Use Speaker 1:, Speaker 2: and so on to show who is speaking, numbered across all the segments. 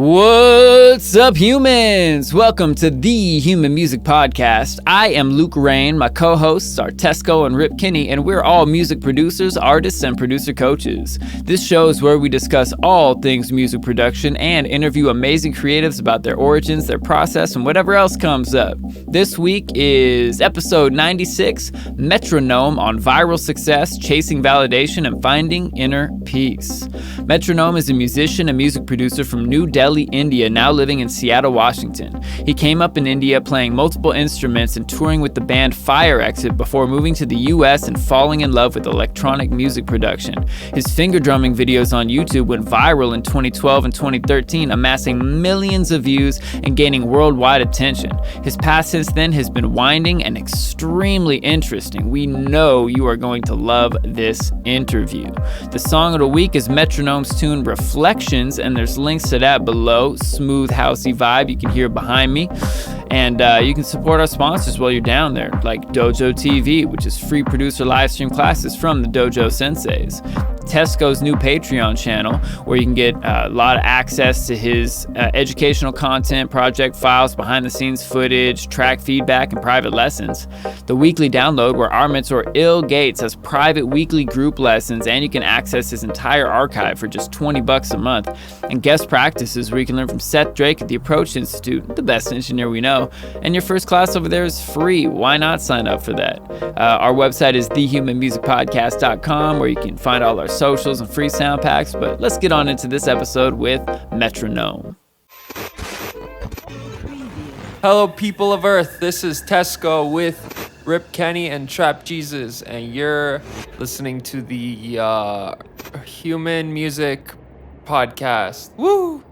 Speaker 1: What's up, humans? Welcome to the Human Music Podcast. I am Luke Rain. My co-hosts are Tesco and Rip Kinney, and we're all music producers, artists, and producer coaches. This show is where we discuss all things music production and interview amazing creatives about their origins, their process, and whatever else comes up. This week is episode 96, MetroGnome on viral success, chasing validation, and finding inner peace. MetroGnome is a musician and music producer from New Delhi, India, now living in Seattle, Washington. He came up in India playing multiple instruments and touring with the band Fire Exit before moving to the US and falling in love with electronic music production. His finger drumming videos on YouTube went viral in 2012 and 2013, amassing millions of views and gaining worldwide attention. His path since then has been winding and extremely interesting. We know you are going to love this interview. The song of the week is MetroGnome's tune Reflections, and there's links to that below. Smooth, housey vibe you can hear behind me. And you can support our sponsors while you're down there, like Dojo TV, which is free producer live stream classes from the Dojo Senseis. Tesco's new Patreon channel, where you can get a lot of access to his educational content, project files, behind the scenes footage, track feedback, and private lessons. The weekly download, where our mentor Il Gates has private weekly group lessons, and you can access his entire archive for just $20 a month. And guest practices, where you can learn from Seth Drake at the Approach Institute, the best engineer we know. And your first class over there is free. Why not sign up for that? Our website is thehumanmusicpodcast.com, where you can find all our socials and free sound packs. But let's get on into this episode with MetroGnome.
Speaker 2: Hello, people of Earth. This is Tesco with Rip Kenny and Trap Jesus, and you're listening to the Human Music Podcast. Woo!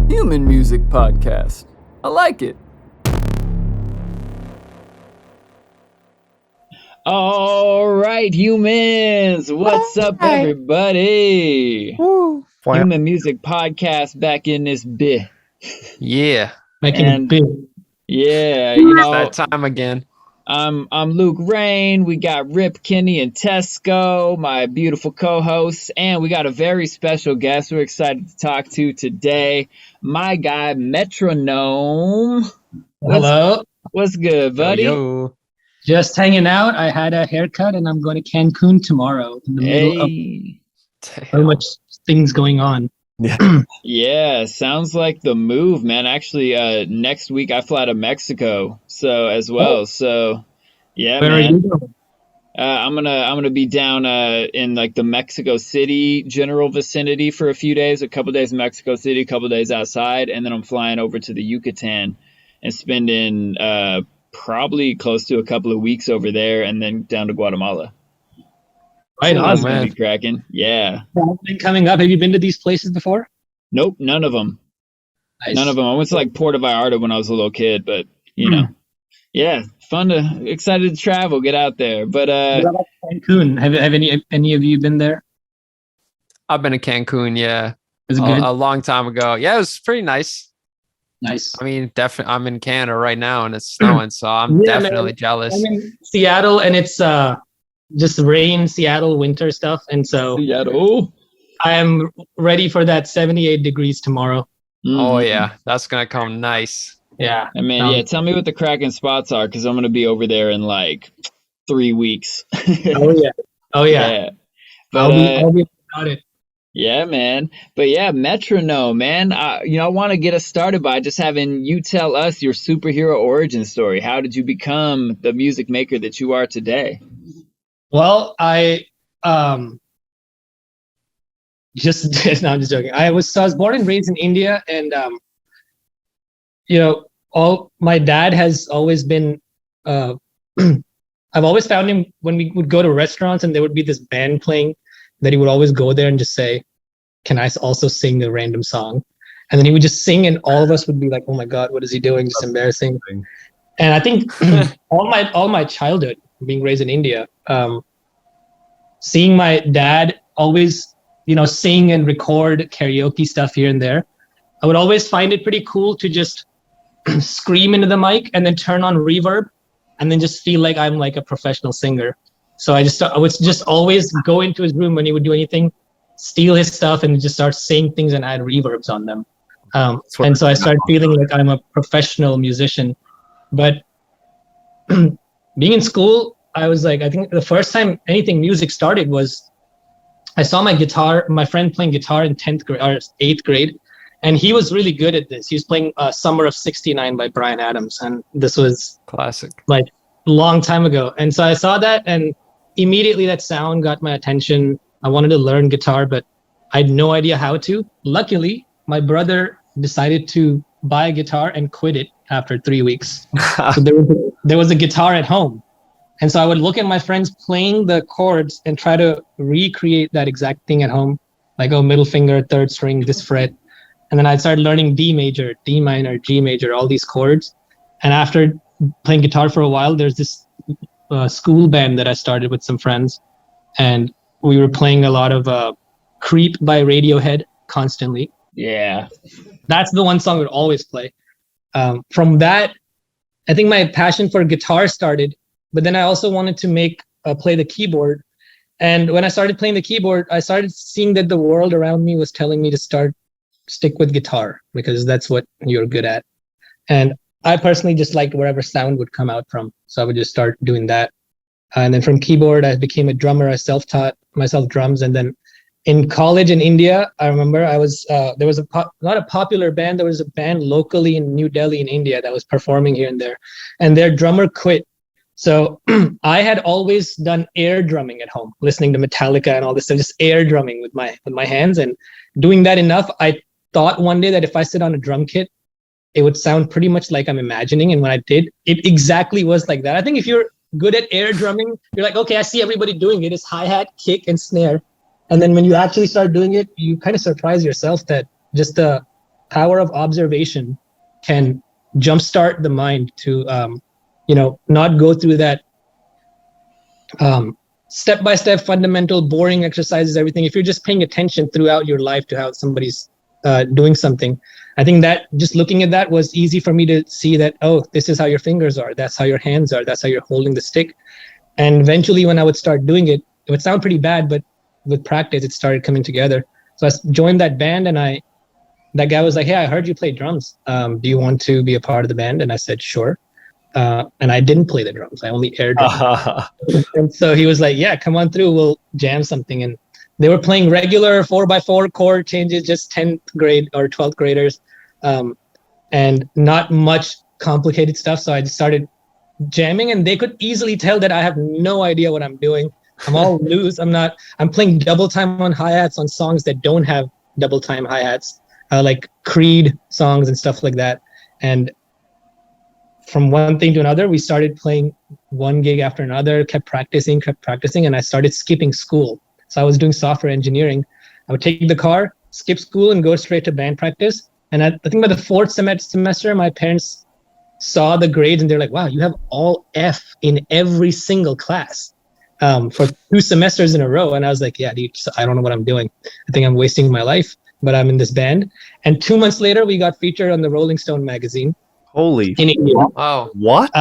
Speaker 1: Human Music Podcast. I like it. All right, humans. What's up, everybody?
Speaker 2: Woo!
Speaker 1: Human Music Podcast back in this bit.
Speaker 2: Yeah.
Speaker 3: Making it big.
Speaker 1: Yeah,
Speaker 2: That time again.
Speaker 1: I'm Luke Rain. We got Rip Kinney and Tesco, my beautiful co-hosts, and we got a very special guest we're excited to talk to today. My guy, MetroGnome.
Speaker 3: Hello.
Speaker 1: What's good, buddy?
Speaker 2: Yo.
Speaker 3: Just hanging out. I had a haircut and I'm going to Cancun tomorrow in the middle of so much things going on.
Speaker 1: Yeah, sounds like the move, man. Actually, next week I fly to Mexico, So yeah,
Speaker 3: Where
Speaker 1: man.
Speaker 3: are you going?
Speaker 1: I'm gonna be down in like the Mexico City general vicinity for a few days. A couple days in Mexico City, a couple days outside, and then I'm flying over to the Yucatan and spending probably close to a couple of weeks over there, and then down to Guatemala.
Speaker 3: Right
Speaker 1: So
Speaker 3: on,
Speaker 1: that's
Speaker 3: man.
Speaker 1: gonna be cracking. Yeah.
Speaker 3: Coming up. Have you been to these places before?
Speaker 1: Nope, none of them.
Speaker 3: Nice.
Speaker 1: None of them. I went to like Puerto Vallarta when I was a little kid, but you know, yeah, excited to travel, get out there. But
Speaker 3: What about Cancun? Have any of you been there?
Speaker 2: I've been to Cancun, yeah.
Speaker 3: Is it good?
Speaker 2: A long time ago. Yeah, it was pretty nice.
Speaker 3: Nice.
Speaker 2: I mean, definitely, I'm in Canada right now and it's snowing, so I'm definitely jealous.
Speaker 3: I'm in Seattle and it's just rain, Seattle winter stuff, and so
Speaker 1: Seattle.
Speaker 3: I am ready for that 78 degrees tomorrow.
Speaker 2: Oh yeah, that's gonna come nice.
Speaker 3: Yeah.
Speaker 1: I mean, yeah. Tell me what the cracking spots are, because I'm gonna be over there in like 3 weeks.
Speaker 3: Oh yeah.
Speaker 1: But
Speaker 3: I'll be about it.
Speaker 1: yeah, man. But yeah, MetroGnome, man. I want to get us started by just having you tell us your superhero origin story. How did you become the music maker that you are today?
Speaker 3: Well, I just no, I'm just joking. I was born and raised in India, and my dad has always been I've always found him when we would go to restaurants and there would be this band playing, that he would always go there and just say, "Can I also sing a random song?" And then he would just sing, and all of us would be like, "Oh my God, what is he doing? Just embarrassing." And I think all my childhood, being raised in India, seeing my dad always, sing and record karaoke stuff here and there, I would always find it pretty cool to just scream into the mic and then turn on reverb and then just feel like I'm like a professional singer. So I would just always go into his room when he would do anything, steal his stuff, and just start saying things and add reverbs on them. And so I started feeling like I'm a professional musician. But being in school, I was like, I think the first time anything music started was I saw my friend playing guitar in 10th grade or 8th grade. And he was really good at this. He was playing Summer of 69 by Bryan Adams. And this was
Speaker 2: Classic.
Speaker 3: like a long time ago. And so I saw that, and immediately that sound got my attention. I wanted to learn guitar, but I had no idea how to. Luckily, my brother decided to buy a guitar and quit it after 3 weeks. So there was a guitar at home. And so I would look at my friends playing the chords and try to recreate that exact thing at home. Like, oh, middle finger, third string, this fret. And then I started learning D major, D minor, G major, all these chords. And after playing guitar for a while, there's this school band that I started with some friends. And we were playing a lot of Creep by Radiohead constantly.
Speaker 1: Yeah.
Speaker 3: That's the one song I would always play. From that, I think my passion for guitar started. But then I also wanted to play the keyboard. And when I started playing the keyboard, I started seeing that the world around me was telling me to stick with guitar because that's what you're good at. And I personally just liked wherever sound would come out from. So I would just start doing that. And then from keyboard, I became a drummer. I self-taught myself drums. And then in college in India, I remember there was not a popular band. There was a band locally in New Delhi in India that was performing here and there. And their drummer quit. So I had always done air drumming at home, listening to Metallica and all this stuff, just air drumming with my hands. And doing that enough, I thought one day that if I sit on a drum kit, it would sound pretty much like I'm imagining. And when I did, it exactly was like that. I think if you're good at air drumming, you're like, okay, I see everybody doing it. It's hi-hat, kick, and snare. And then when you actually start doing it, you kind of surprise yourself that just the power of observation can jumpstart the mind to, not go through that step-by-step fundamental boring exercises, everything. If you're just paying attention throughout your life to how somebody's doing something, I think that just looking at that was easy for me to see that, oh, this is how your fingers are. That's how your hands are. That's how you're holding the stick. And eventually when I would start doing it, it would sound pretty bad, but with practice, it started coming together. So I joined that band, and that guy was like, hey, I heard you play drums. Do you want to be a part of the band? And I said, sure. And I didn't play the drums. I only air drummed. And so he was like, yeah, come on through. We'll jam something. And they were playing regular 4x4 chord changes, just 10th grade or 12th graders, and not much complicated stuff. So I just started jamming, and they could easily tell that I have no idea what I'm doing. I'm all loose. I'm playing double time on hi-hats on songs that don't have double time hi-hats, like Creed songs and stuff like that. And from one thing to another, we started playing one gig after another, kept practicing, and I started skipping school. So I was doing software engineering. I would take the car, skip school, and go straight to band practice. And I think by the fourth semester, my parents saw the grades, and they're like, wow, you have all F in every single class for 2 semesters in a row. And I was like, yeah, dude, I don't know what I'm doing. I think I'm wasting my life, but I'm in this band. And 2 months later, we got featured on the Rolling Stone magazine.
Speaker 4: Holy
Speaker 3: in India.
Speaker 2: Wow.
Speaker 4: What?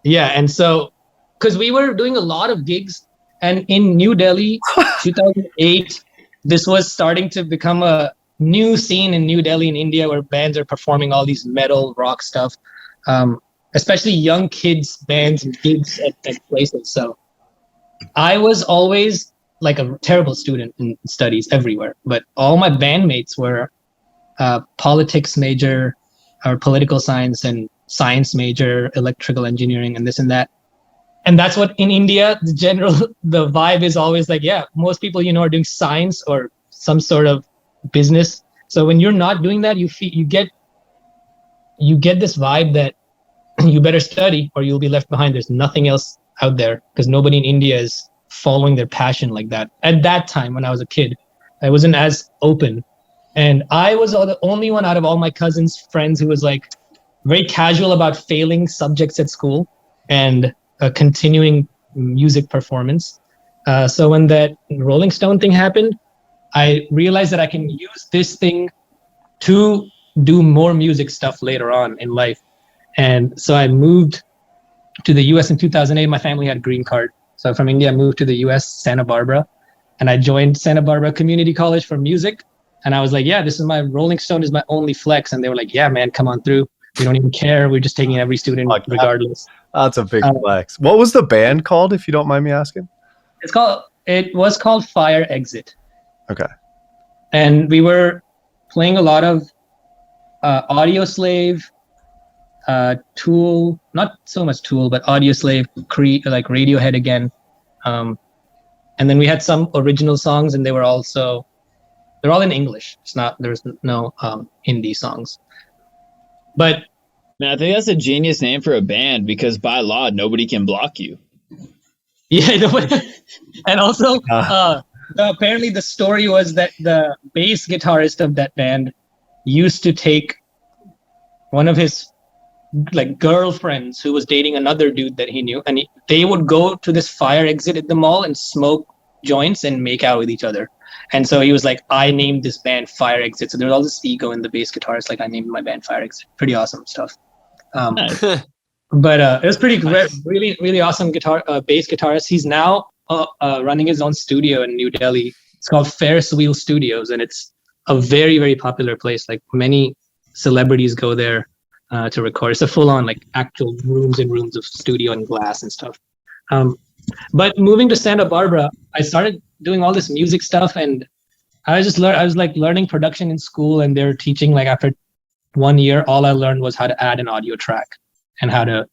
Speaker 3: Yeah, and so because we were doing a lot of gigs, and in New Delhi, 2008, this was starting to become a new scene in New Delhi in India where bands are performing all these metal rock stuff, especially young kids bands and gigs at places. So I was always like a terrible student in studies everywhere, but all my bandmates were politics major, or political science, and science major, electrical engineering, and this and that. And that's what in India, the vibe is always like, yeah, most people, are doing science or some sort of business. So when you're not doing that, you get this vibe that you better study or you'll be left behind. There's nothing else out there because nobody in India is following their passion like that. At that time, when I was a kid, I wasn't as open. And I was the only one out of all my cousins' friends who was like very casual about failing subjects at school and continuing music performance. So when that Rolling Stone thing happened, I realized that I can use this thing to do more music stuff later on in life. And so I moved to the US in 2008. My family had a green card. So from India, I moved to the US, Santa Barbara, and I joined Santa Barbara Community College for music. And I was like, yeah, this is my Rolling Stone is my only flex. And they were like, yeah, man, come on through. We don't even care. We're just taking every student regardless.
Speaker 4: That's a big flex. What was the band called, if you don't mind me asking?
Speaker 3: It was called Fire Exit.
Speaker 4: Okay.
Speaker 3: And we were playing a lot of Audio Slave, Tool, not so much Tool, but Audio Slave, like Radiohead again. And then we had some original songs, and they're all in English. There's no Hindi songs. But
Speaker 1: man, I think that's a genius name for a band because by law nobody can block you.
Speaker 3: Yeah, and also apparently the story was that the bass guitarist of that band used to take one of his like girlfriends who was dating another dude that he knew, and they would go to this fire exit at the mall and smoke joints and make out with each other. And so he was like, I named this band Fire Exit. So there's all this ego in the bass guitarist, like I named my band Fire Exit. Pretty awesome stuff.
Speaker 1: Nice.
Speaker 3: But it was pretty great, really, really awesome bass guitarist. He's now running his own studio in New Delhi. It's called Ferris Wheel Studios, and it's a very, very popular place. Like many celebrities go there to record. It's a full-on like actual rooms and rooms of studio and glass and stuff. But moving to Santa Barbara, I started doing all this music stuff, and I was like learning production in school, and they're teaching like after 1 year, all I learned was how to add an audio track and how to,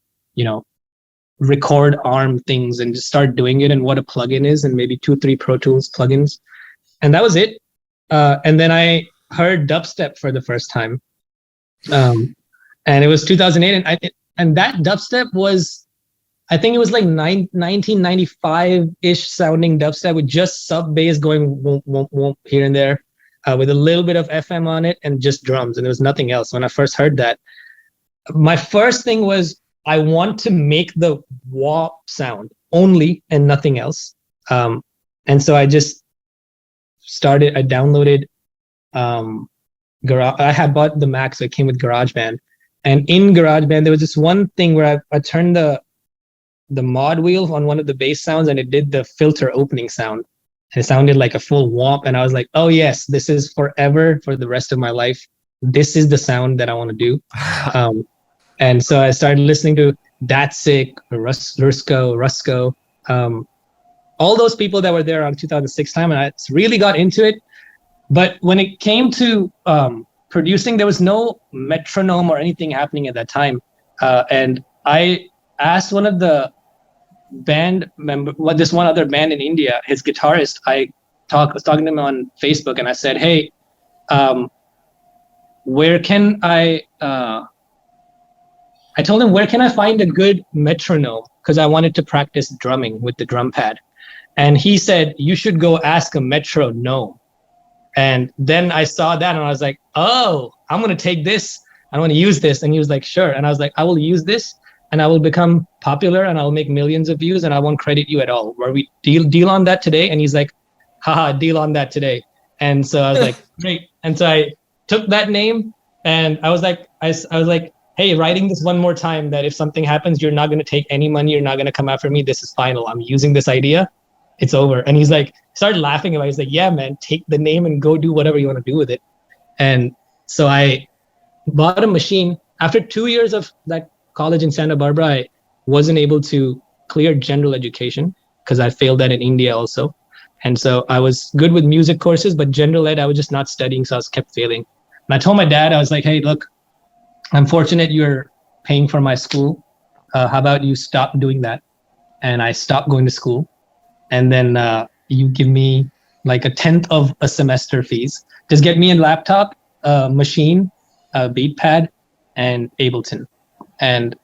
Speaker 3: record ARM things and just start doing it and what a plugin is and maybe 2-3 Pro Tools plugins. And that was it. And then I heard dubstep for the first time. And it was 2008. And that dubstep was, I think it was like 1995-ish sounding dubstep with just sub bass going womp, womp, womp here and there with a little bit of FM on it and just drums. And there was nothing else. When I first heard that, my first thing was, I want to make the wah sound only and nothing else. And so I just I downloaded, I had bought the Mac, so it came with GarageBand. And in GarageBand, there was this one thing where I turned the mod wheel on one of the bass sounds, and it did the filter opening sound. And it sounded like a full womp. And I was like, oh yes, this is forever for the rest of my life. This is the sound that I want to do. And so I started listening to Datsik, Rusko, all those people that were there around 2006 time, and I really got into it. But when it came to producing, there was no metronome or anything happening at that time. And I asked one of the band member, this one other band in India, his guitarist, I was talking to him on Facebook, and I said, hey, where can I told him, where can I find a good metronome? Because I wanted to practice drumming with the drum pad. And he said, you should go ask a metronome. And then I saw that and I was like, oh, I'm going to take this. I want to use this. And he was like, sure. And I was like, I will use this and I will become popular and I will make millions of views and I won't credit you at all. Where we deal on that today? And he's like, haha, deal on that today. And so I was like, great. And so I took that name and I was like, I was like, hey, writing this one more time that if something happens, you're not going to take any money. You're not going to come after me. This is final. I'm using this idea. It's over. And he's like, started laughing about it. He's like, yeah, man, take the name and go do whatever you want to do with it. And so I bought a machine. After 2 years of that college in Santa Barbara, I wasn't able to clear general education because I failed that in India also. And so I was good with music courses, but general ed, I was just not studying. So I was kept failing. And I told my dad, I was like, hey, look, I'm fortunate you're paying for my school. How about you stop doing that? And I stopped going to school. And then you give me like 1/10 of a semester fees. Just get me a laptop, machine, beat pad, and Ableton. And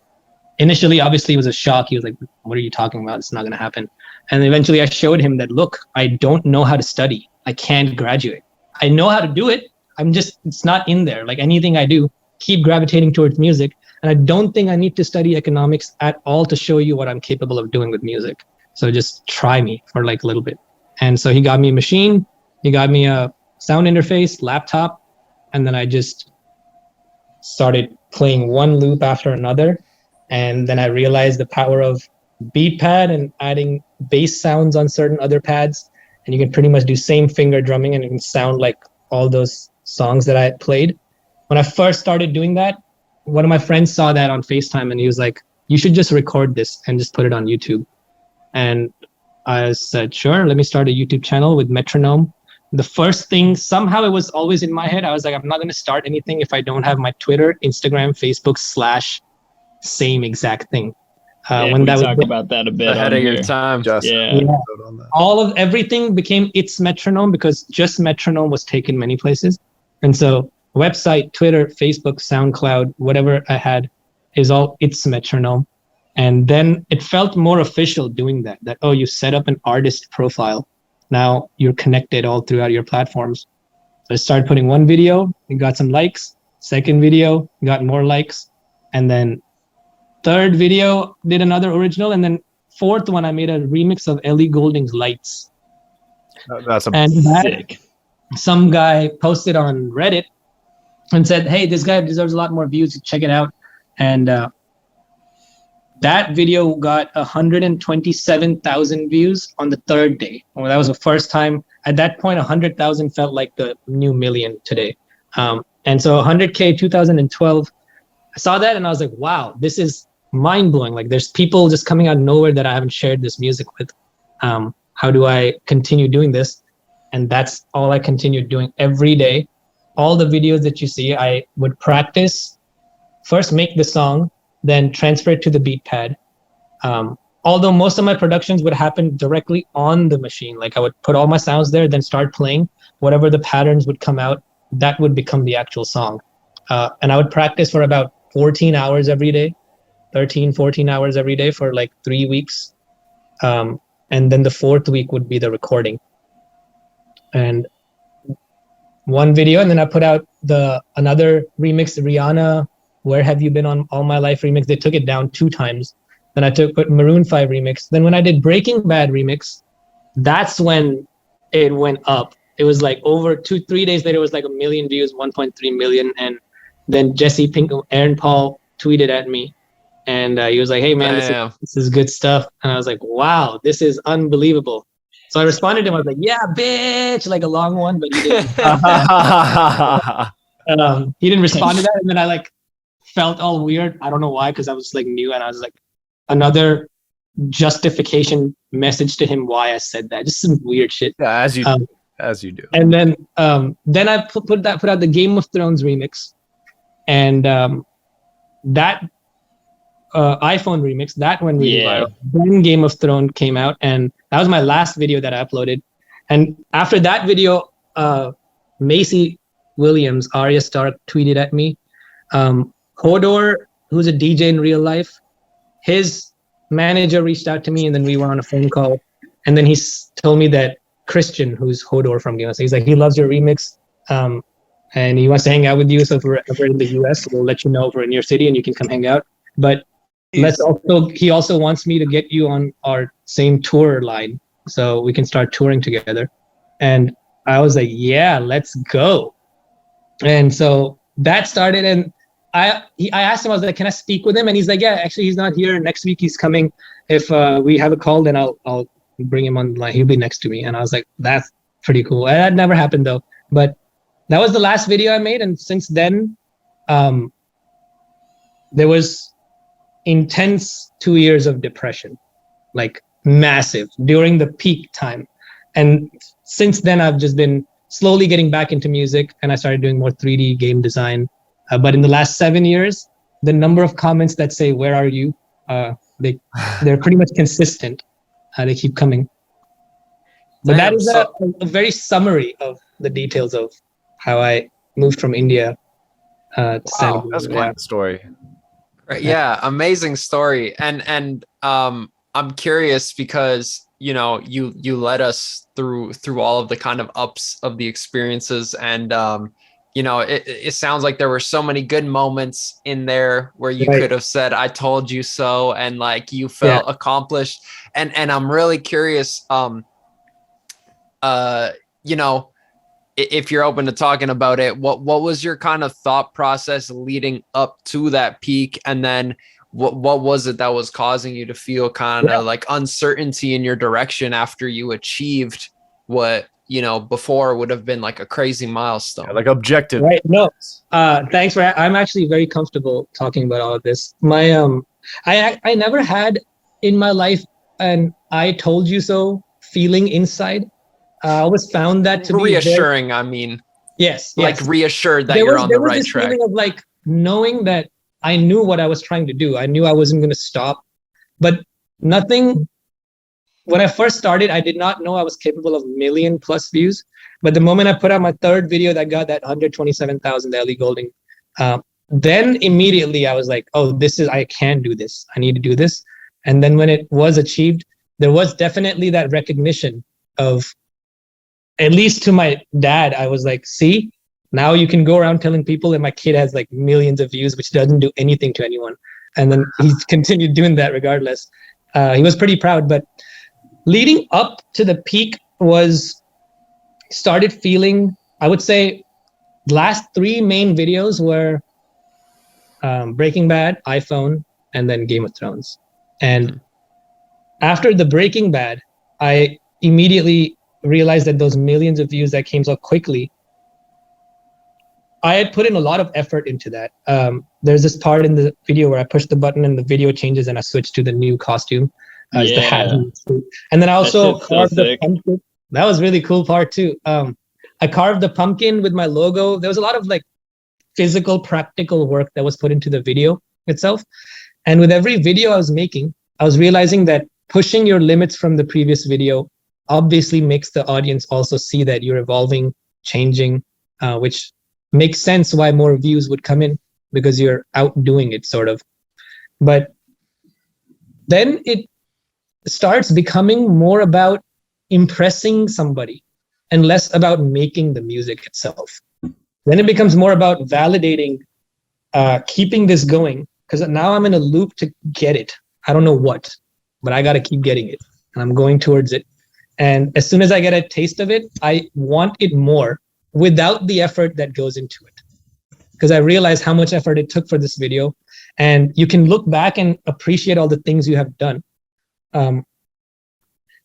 Speaker 3: initially, obviously, it was a shock. He was like, what are you talking about? It's not going to happen. And eventually I showed him that, look, I don't know how to study. I can't graduate. I know how to do it. It's not in there. Like anything I do, keep gravitating towards music. And I don't think I need to study economics at all to show you what I'm capable of doing with music. So just try me for like a little bit. And so he got me a machine, he got me a sound interface, laptop, and then I just started playing one loop after another. And then I realized the power of beat pad and adding bass sounds on certain other pads, and you can pretty much do same finger drumming, and it can sound like all those songs that I played. When I first started doing that, one of my friends saw that on FaceTime, and he was like, "You should just record this and just put it on YouTube." And I said, "Sure, let me start a YouTube channel with MetroGnome." The first thing, somehow it was always in my head. I was like, I'm not going to start anything if I don't have my Twitter, Instagram, Facebook / same exact thing.
Speaker 5: When we talk about that a bit
Speaker 2: ahead
Speaker 5: on
Speaker 2: of your
Speaker 5: here.
Speaker 2: time.
Speaker 3: All of everything became It's MetroGnome because just MetroGnome was taken many places. And so website, Twitter, Facebook, SoundCloud, whatever I had is all It's MetroGnome. And then it felt more official doing that, oh, you set up an artist profile. Now you're connected all throughout your platforms. So I started putting one video, it got some likes. Second video, got more likes. And then third video, did another original. And then fourth one, I made a remix of Ellie Goulding's Lights.
Speaker 4: That's
Speaker 5: sick.
Speaker 3: Some guy posted on Reddit and said, hey, this guy deserves a lot more views. Check it out. And that video got 127,000 views on the third day. Well, that was the first time. At that point, 100,000 felt like the new million today. And so 100K 2012, I saw that and I was like, wow, this is mind blowing. Like there's people just coming out of nowhere that I haven't shared this music with. How do I continue doing this? And that's all I continued doing every day. All the videos that you see, I would practice, first make the song, then transfer it to the beat pad. Although most of my productions would happen directly on the machine. Like I would put all my sounds there, then start playing. Whatever the patterns would come out, that would become the actual song. And I would practice for about 14 hours every day, 13, 14 hours every day for like 3 weeks. And then the fourth week would be the recording. And one video, and then I put out another remix, Rihanna, Where Have You Been on All My Life remix. They took it down 2 times. Then I put Maroon 5 remix. Then when I did Breaking Bad remix, that's when it went up. It was like over 2-3 days later, it was like 1 million views, 1.3 million. And then Jesse Pink, Aaron Paul tweeted at me. And he was like, hey man, this is good stuff. And I was like, wow, this is unbelievable. So I responded to him. I was like, yeah, bitch, like a long one, but he didn't. He didn't respond to that. And then I like felt all weird. I don't know why, because I was like new and I was like another justification message to him why I said that. Just some weird shit.
Speaker 4: Yeah, as you do.
Speaker 3: And then I put out the Game of Thrones remix, and that iPhone remix, that went really viral. Then Game of Thrones came out, and that was my last video that I uploaded. And after that video, Macy Williams, Arya Stark, tweeted at me. Hodor, who's a DJ in real life, his manager reached out to me, and then we were on a phone call. And then he told me that Christian, who's Hodor from Game of Thrones, he's like, he loves your remix, and he wants to hang out with you. So if we're ever in the US, we'll let you know if we're in your city and you can come hang out. But he also wants me to get you on our same tour line so we can start touring together. And I was like, yeah, let's go. And so that started, and I asked him, I was like, can I speak with him? And he's like, yeah, actually he's not here. Next week he's coming. If we have a call, then I'll bring him on the line. He'll be next to me. And I was like, that's pretty cool. And that never happened though. But that was the last video I made. And since then, there was intense 2 years of depression, like massive during the peak time. And since then, I've just been slowly getting back into music, and I started doing more 3D game design. But in the last 7 years, the number of comments that say, where are you? They're pretty much consistent. They keep coming. But that is a very summary of the details of how I moved from India to San Diego.
Speaker 4: That's quite a story.
Speaker 2: Yeah, amazing story. And I'm curious because you led us through all of the kind of ups of the experiences, and it sounds like there were so many good moments in there where you could have said, I told you so, and like you felt accomplished. And I'm really curious, if you're open to talking about it, what was your kind of thought process leading up to that peak? And then what was it that was causing you to feel kind of like uncertainty in your direction after you achieved what, you know, before would have been like a crazy milestone?
Speaker 4: Yeah, like objective.
Speaker 3: Right. No. Thanks for. I'm actually very comfortable talking about all of this. My I never had in my life an "I told you so" feeling inside. I always found that to be
Speaker 2: reassuring. I mean,
Speaker 3: yes,
Speaker 2: like reassured that you're on the right track.
Speaker 3: There was this feeling of like knowing that I knew what I was trying to do. I knew I wasn't going to stop, but nothing. When I first started, I did not know I was capable of 1,000,000+ views. But the moment I put out my third video that got that 127,000 Ellie Golding, then immediately I was like, oh, I can do this. I need to do this. And then when it was achieved, there was definitely that recognition of, at least to my dad, I was like, see, now you can go around telling people that my kid has like millions of views, which doesn't do anything to anyone. And then he's continued doing that regardless. He was pretty proud, but leading up to the peak started feeling, I would say, the last 3 main videos were Breaking Bad, iPhone, and then Game of Thrones. And after the Breaking Bad, I immediately realized that those millions of views that came so quickly, I had put in a lot of effort into that. There's this part in the video where I push the button and the video changes and I switch to the new costume. The hat. And then I also carved the pumpkin. That was really cool part too. I carved the pumpkin with my logo. There was a lot of like physical, practical work that was put into the video itself. And with every video I was making, I was realizing that pushing your limits from the previous video obviously makes the audience also see that you're evolving, changing, which makes sense why more views would come in because you're outdoing it sort of. But then it starts becoming more about impressing somebody and less about making the music itself. Then it becomes more about validating, keeping this going, because now I'm in a loop to get it. I don't know what, but I got to keep getting it and I'm going towards it. And as soon as I get a taste of it, I want it more without the effort that goes into it. Because I realize how much effort it took for this video. And you can look back and appreciate all the things you have done.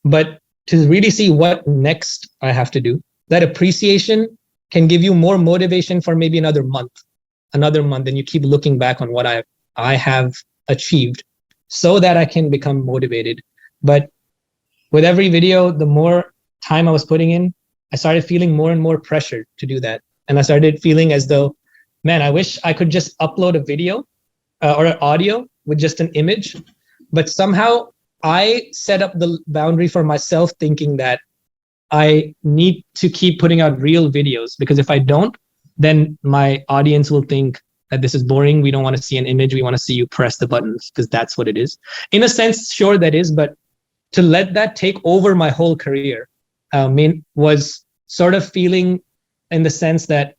Speaker 3: But to really see what next I have to do, that appreciation can give you more motivation for maybe another month, and you keep looking back on what I have achieved so that I can become motivated. But with every video, the more time I was putting in, I started feeling more and more pressure to do that. And I started feeling as though, man, I wish I could just upload a video or an audio with just an image. But somehow I set up the boundary for myself thinking that I need to keep putting out real videos, because if I don't, then my audience will think that this is boring. We don't want to see an image. We want to see you press the buttons, because that's what it is. In a sense, sure, that is, but to let that take over my whole career was sort of feeling in the sense that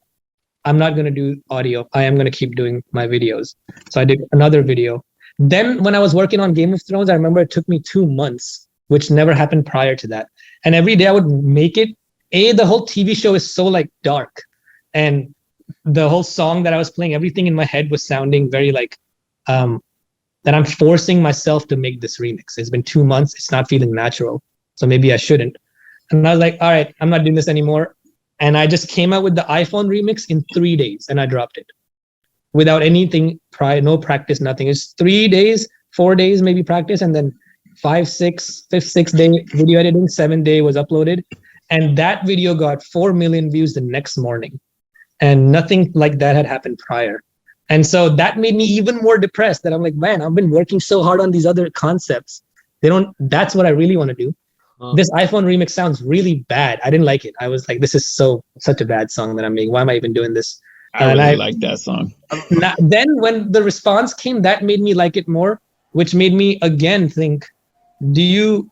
Speaker 3: I'm not going to do audio. I am going to keep doing my videos. So I did another video. Then when I was working on Game of Thrones, I remember it took me 2 months, which never happened prior to that. And every day I would make it. The whole TV show is so like dark. And the whole song that I was playing, everything in my head was sounding very like, that I'm forcing myself to make this remix. It's been 2 months. It's not feeling natural. So maybe I shouldn't. And I was like, all right, I'm not doing this anymore. And I just came out with the iPhone remix in 3 days and I dropped it without anything prior, no practice, nothing. It's 3 days, 4 days, maybe practice. And then 6th day video editing, 7th day was uploaded. And that video got 4 million views the next morning. And nothing like that had happened prior. And so that made me even more depressed, that I'm like, man, I've been working so hard on these other concepts. That's what I really want to do. This iPhone remix sounds really bad. I didn't like it. I was like, this is such a bad song that I'm making. Why am I even doing this?
Speaker 5: I really like that song.
Speaker 3: Then when the response came, that made me like it more, which made me again think, do you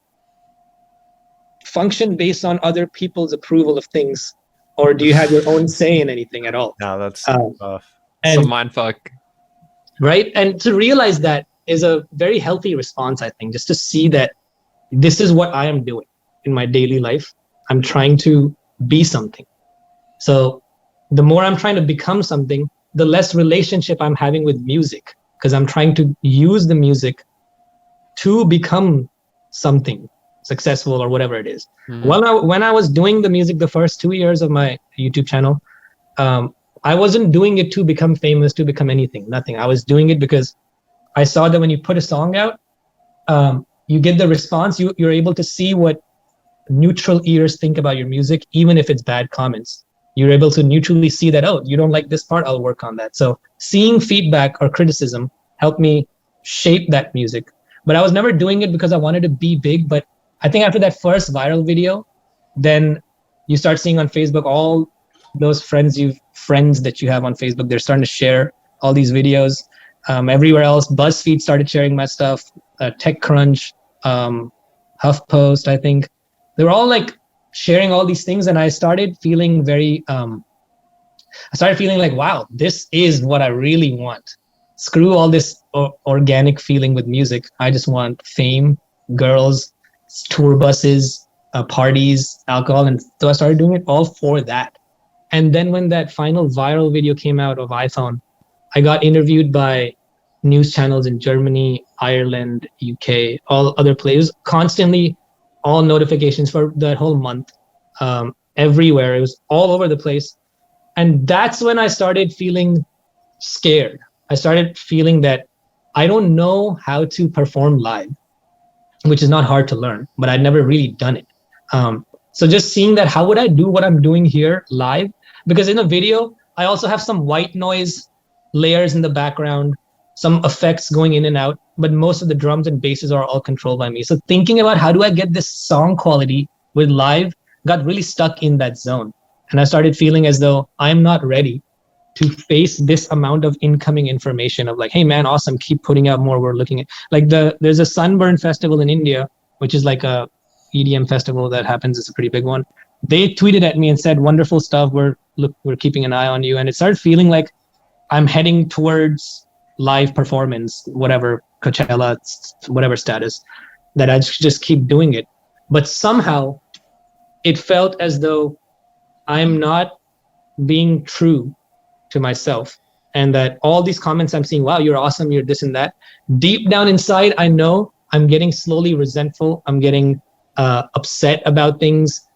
Speaker 3: function based on other people's approval of things? Or do you have your own say in anything at all?
Speaker 4: No, that's tough.
Speaker 2: It's a mindfuck.
Speaker 3: Right? And to realize that is a very healthy response, I think, just to see that this is what I am doing in my daily life. I'm trying to be something. So the more I'm trying to become something, the less relationship I'm having with music, because I'm trying to use the music to become something successful or whatever it is. When I was doing the music the first 2 years of my YouTube channel, I wasn't doing it to become famous, to become anything, nothing. I was doing it because I saw that when you put a song out, you get the response. You're able to see what neutral ears think about your music, even if it's bad comments. You're able to neutrally see that, oh, you don't like this part, I'll work on that. So seeing feedback or criticism helped me shape that music. But I was never doing it because I wanted to be big. But I think after that first viral video, then you start seeing on Facebook all those friends that you have on Facebook, they're starting to share all these videos. Everywhere else, BuzzFeed started sharing my stuff, TechCrunch, HuffPost, I think. They were all like sharing all these things, and I started feeling like, wow, this is what I really want. Screw all this organic feeling with music. I just want fame, girls, tour buses, parties, alcohol. And so I started doing it all for that. And then when that final viral video came out of iPhone, I got interviewed by news channels in Germany, Ireland, UK, all other places, constantly, all notifications for that whole month, everywhere. It was all over the place. And that's when I started feeling scared. I started feeling that I don't know how to perform live, which is not hard to learn, but I'd never really done it. So just seeing that, how would I do what I'm doing here live? Because in a video, I also have some white noise layers in the background, some effects going in and out, but most of the drums and basses are all controlled by me. So thinking about how do I get this song quality with live got really stuck in that zone. And I started feeling as though I'm not ready to face this amount of incoming information of like, hey man, awesome, keep putting out more. We're looking at like there's a Sunburn festival in India, which is like a EDM festival that happens. It's a pretty big one. They tweeted at me and said, wonderful stuff. We're keeping an eye on you. And it started feeling like I'm heading towards live performance, whatever, Coachella, whatever status, that I just keep doing it. But somehow it felt as though I'm not being true to myself, and that all these comments I'm seeing, wow, you're awesome, you're this and that. Deep down inside, I know I'm getting slowly resentful. I'm getting upset about things.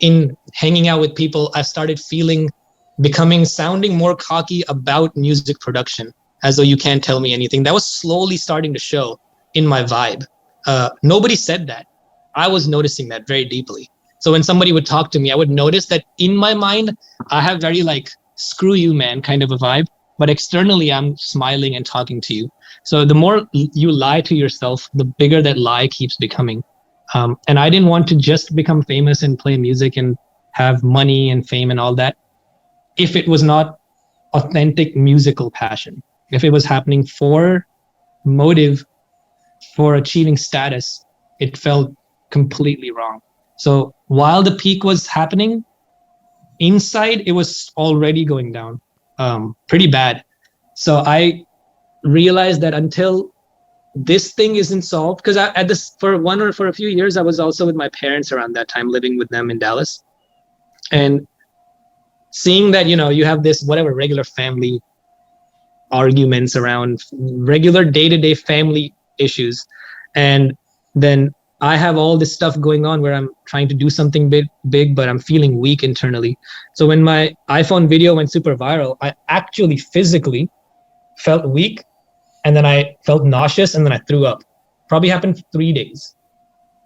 Speaker 3: In hanging out with people, I started sounding more cocky about music production, as though you can't tell me anything. That was slowly starting to show in my vibe. Nobody said that. I was noticing that very deeply. So when somebody would talk to me, I would notice that in my mind, I have very like, screw you, man, kind of a vibe. But externally, I'm smiling and talking to you. So the more you lie to yourself, the bigger that lie keeps becoming. And I didn't want to just become famous and play music and have money and fame and all that if it was not authentic musical passion. If it was happening for motive, for achieving status, it felt completely wrong. So while the peak was happening, inside it was already going down pretty bad. So I realized that until this thing isn't solved, because for a few years I was also with my parents around that time, living with them in Dallas, and seeing that you have this whatever regular family arguments around regular day-to-day family issues, and then I have all this stuff going on where I'm trying to do something big, but I'm feeling weak internally. So when my iPhone video went super viral, I actually physically felt weak, and then I felt nauseous, and then I threw up. Probably happened for 3 days.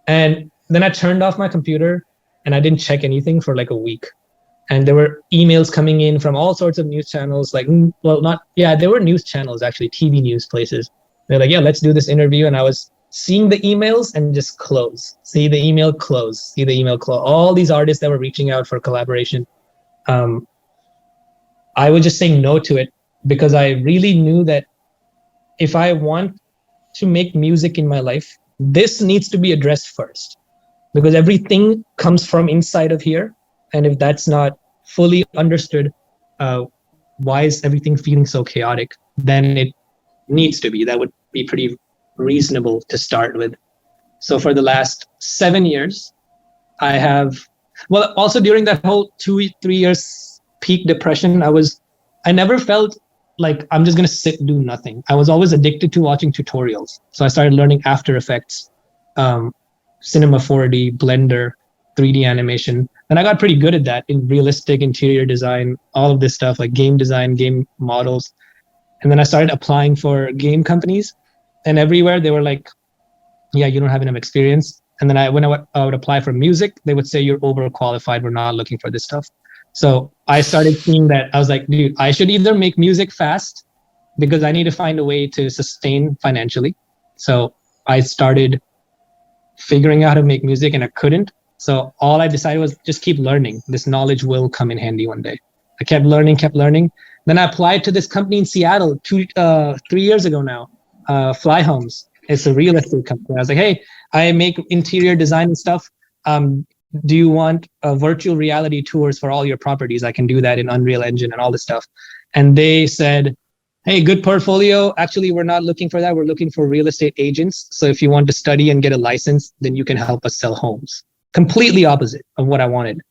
Speaker 3: And then I turned off my computer and I didn't check anything for like a week. And there were emails coming in from all sorts of news channels, there were news channels, actually, TV news places. They're like, yeah, let's do this interview. And I was seeing the emails and just close. See the email, close. See the email, close. All these artists that were reaching out for collaboration. I was just saying no to it because I really knew that if I want to make music in my life, this needs to be addressed first, because everything comes from inside of here. And if that's not fully understood, why is everything feeling so chaotic? Then it needs to be. That would be pretty reasonable to start with. So for the last 7 years, also during that whole 2-3 years peak depression, I never felt like, I'm just going to sit, do nothing. I was always addicted to watching tutorials. So I started learning After Effects, Cinema 4D, Blender, 3D animation. And I got pretty good at that in realistic interior design, all of this stuff, like game design, game models. And then I started applying for game companies, and everywhere they were like, yeah, you don't have enough experience. And then when I would apply for music, they would say you're overqualified. We're not looking for this stuff. So I started seeing that. I was like, dude, I should either make music fast because I need to find a way to sustain financially. So I started figuring out how to make music, and I couldn't. So all I decided was just keep learning. This knowledge will come in handy one day. I kept learning. Then I applied to this company in Seattle 3 years ago now, Fly Homes. It's a real estate company. I was like, hey, I make interior design and stuff. Do you want virtual reality tours for all your properties? I can do that in Unreal Engine and all this stuff. And they said, hey, good portfolio. Actually, we're not looking for that. We're looking for real estate agents. So if you want to study and get a license, then you can help us sell homes. Completely opposite of what I wanted.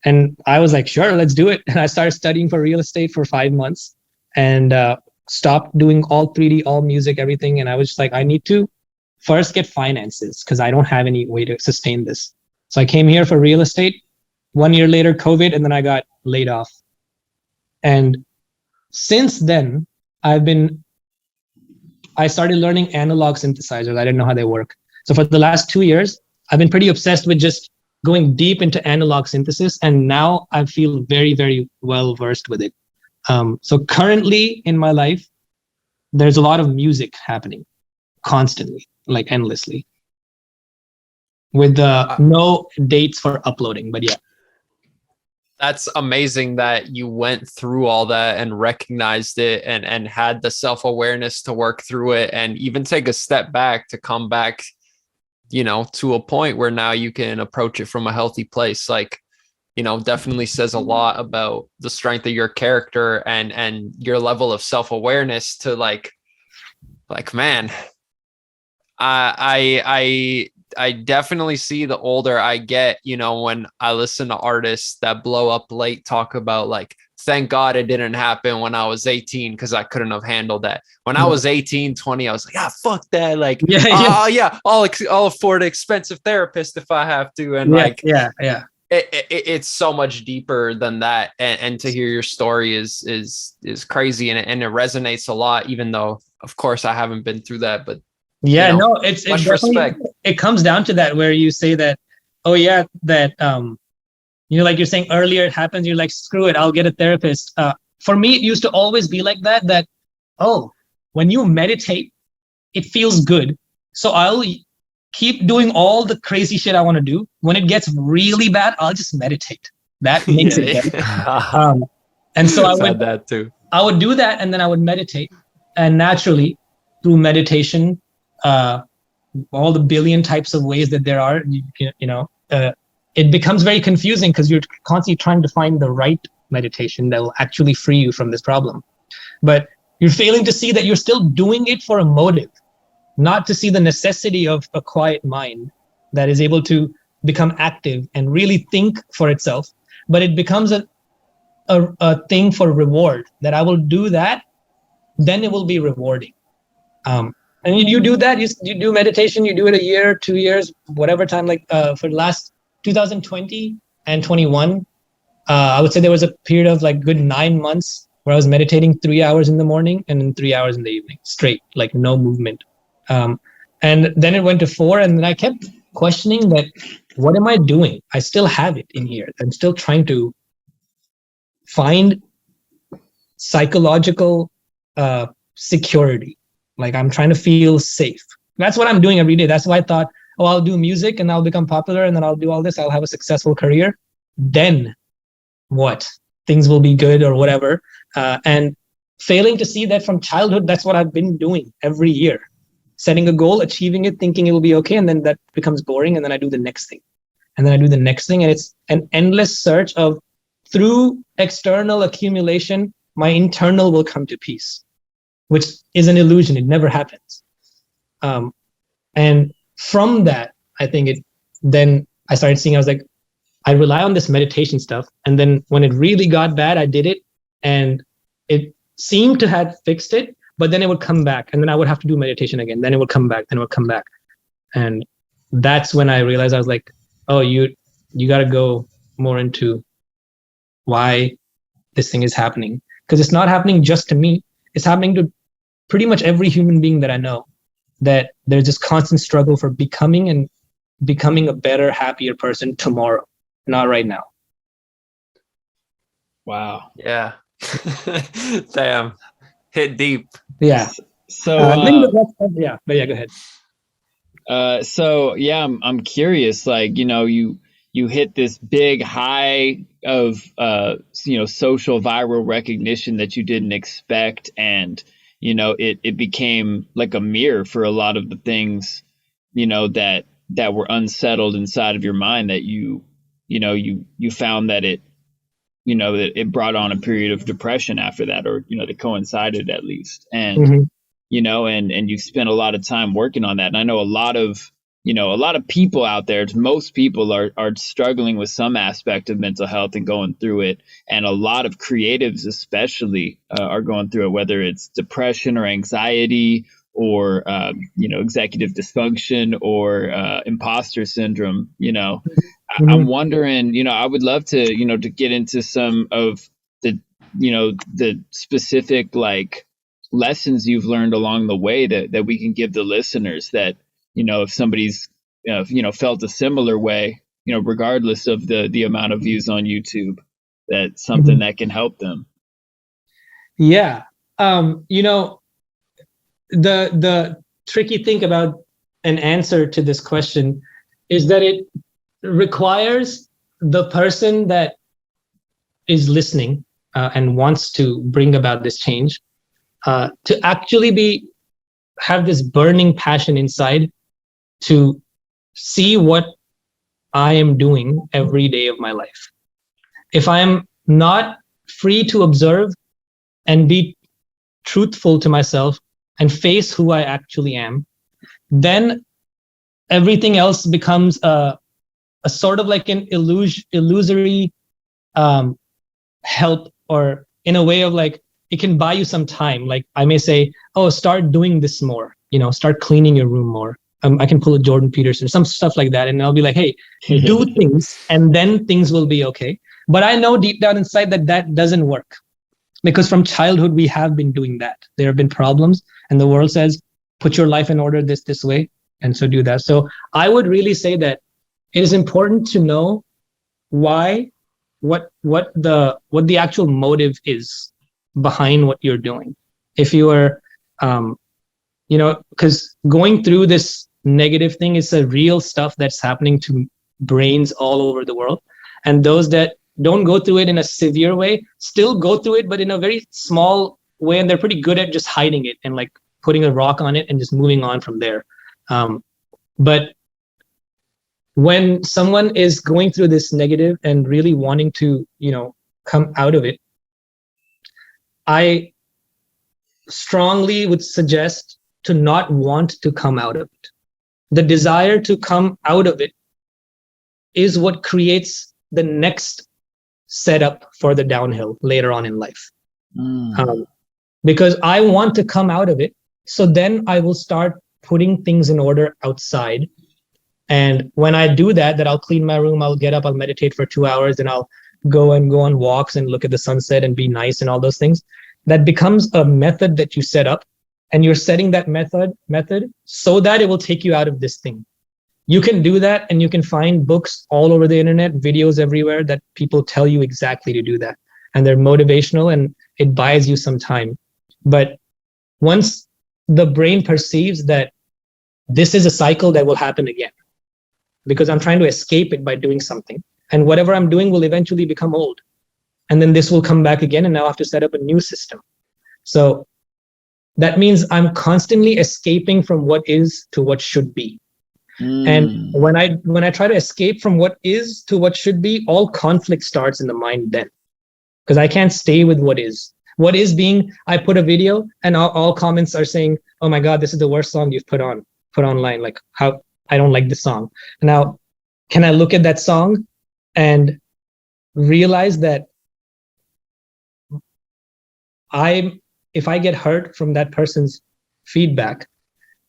Speaker 3: And I was like, sure, let's do it. And I started studying for real estate for 5 months and stopped doing all 3D, all music, everything. And I was just like, I need to first get finances because I don't have any way to sustain this. So I came here for real estate. 1 year later, COVID, and then I got laid off. And since then, I started learning analog synthesizers. I didn't know how they work. So for the last 2 years, I've been pretty obsessed with just going deep into analog synthesis. And now I feel very, very well versed with it. So currently in my life, there's a lot of music happening constantly, like endlessly, with no dates for uploading. But yeah.
Speaker 2: That's amazing that you went through all that and recognized it and had the self-awareness to work through it and even take a step back to come back, you know, to a point where now you can approach it from a healthy place. Like, you know, definitely says a lot about the strength of your character and your level of self-awareness to like, man, I definitely see the older I get, you know, when I listen to artists that blow up late talk about like, thank God it didn't happen when I was 18 because I couldn't have handled that. When I was 18, 20, I was like, fuck that. Like, I'll afford an expensive therapist if I have to. And it's so much deeper than that. And to hear your story is crazy. And it resonates a lot, even though, of course, I haven't been through that. But
Speaker 3: yeah,
Speaker 2: you know,
Speaker 3: no, it's respect. It comes down to that where you say that, you know, like you're saying earlier, it happens. You're like, screw it, I'll get a therapist. For me, it used to always be like that, when you meditate, it feels good. So I'll keep doing all the crazy shit I want to do. When it gets really bad, I'll just meditate. That makes it better. And so I would do that, and then I would meditate. And naturally, through meditation, all the billion types of ways that there are, it becomes very confusing because you're constantly trying to find the right meditation that will actually free you from this problem. But you're failing to see that you're still doing it for a motive, not to see the necessity of a quiet mind that is able to become active and really think for itself. But it becomes a thing for reward, that I will do that, then it will be rewarding. And you do that, you do meditation, you do it a year, 2 years, whatever time, like for the last 2020 and 21, I would say there was a period of like good 9 months where I was meditating 3 hours in the morning and then 3 hours in the evening, straight, like no movement. And then it went to 4, and then I kept questioning that, what am I doing? I still have it in here. I'm still trying to find psychological security. Like I'm trying to feel safe. That's what I'm doing every day. That's why I thought, I'll do music and I'll become popular and then I'll do all this. I'll have a successful career. Then what? Things will be good or whatever. And failing to see that from childhood, that's what I've been doing every year. Setting a goal, achieving it, thinking it will be okay. And then that becomes boring. And then I do the next thing. And then I do the next thing. And it's an endless search of, through external accumulation, my internal will come to peace, which is an illusion. It never happens. And from that, I think then I started seeing, I was like, I rely on this meditation stuff. And then when it really got bad, I did it. And seemed to have fixed it, but then it would come back, and then I would have to do meditation again. Then it would come back, then it would come back. And that's when I realized, I was like, oh, you got to go more into why this thing is happening. Because it's not happening just to me. It's happening to pretty much every human being that I know, that there's this constant struggle for becoming a better, happier person tomorrow, not right now.
Speaker 5: Wow.
Speaker 2: Yeah. Damn. Hit deep.
Speaker 3: Yeah.
Speaker 5: So
Speaker 3: I think yeah, but yeah, go ahead.
Speaker 5: so yeah, I'm curious. Like, you hit this big high of social viral recognition that you didn't expect, and it became like a mirror for a lot of the things that were unsettled inside of your mind, that you found that that it brought on a period of depression after that, or that coincided at least. And and you've spent a lot of time working on that. And I know a lot of people out there, most people are struggling with some aspect of mental health and going through it. And a lot of creatives especially are going through it, whether it's depression or anxiety or executive dysfunction or imposter syndrome. I'm wondering, I would love to to get into some of the the specific like lessons you've learned along the way that we can give the listeners, that if somebody's felt a similar way, regardless of the amount of views on YouTube, that's something that can help them.
Speaker 3: Yeah. The tricky thing about an answer to this question is that it requires the person that is listening and wants to bring about this change to actually have this burning passion inside to see what I am doing every day of my life. If I am not free to observe and be truthful to myself and face who I actually am, then everything else becomes a sort of like an illusory help, or in a way of like, it can buy you some time. Like I may say, oh, start doing this more, start cleaning your room more. I can pull a Jordan Peterson, some stuff like that. And I'll be like, hey, do things and then things will be okay. But I know deep down inside that doesn't work, because from childhood, we have been doing that. There have been problems and the world says, put your life in order this way. And so do that. So I would really say that it is important to know why, what the actual motive is behind what you're doing. If you are, because going through this negative thing is a real stuff that's happening to brains all over the world. And those that don't go through it in a severe way still go through it, but in a very small way. And they're pretty good at just hiding it and like putting a rock on it and just moving on from there. But when someone is going through this negative and really wanting to, come out of it, I strongly would suggest to not want to come out of it. The desire to come out of it is what creates the next setup for the downhill later on in life. Because I want to come out of it, so then I will start putting things in order outside. And when I do that I'll clean my room, I'll get up, I'll meditate for 2 hours, and I'll go on walks and look at the sunset and be nice and all those things. That becomes a method that you set up, and you're setting that method so that it will take you out of this thing. You can do that, and you can find books all over the internet, videos everywhere that people tell you exactly to do that. And they're motivational and it buys you some time. But once the brain perceives that this is a cycle that will happen again, because I'm trying to escape it by doing something, and whatever I'm doing will eventually become old. And then this will come back again, and now I have to set up a new system. So that means I'm constantly escaping from what is to what should be. And when I try to escape from what is to what should be, all conflict starts in the mind then. Because I can't stay with what is. What is being, I put a video and all comments are saying, oh my God, this is the worst song you've put online. Like, how, I don't like this song. Now, can I look at that song and realize that if I get hurt from that person's feedback,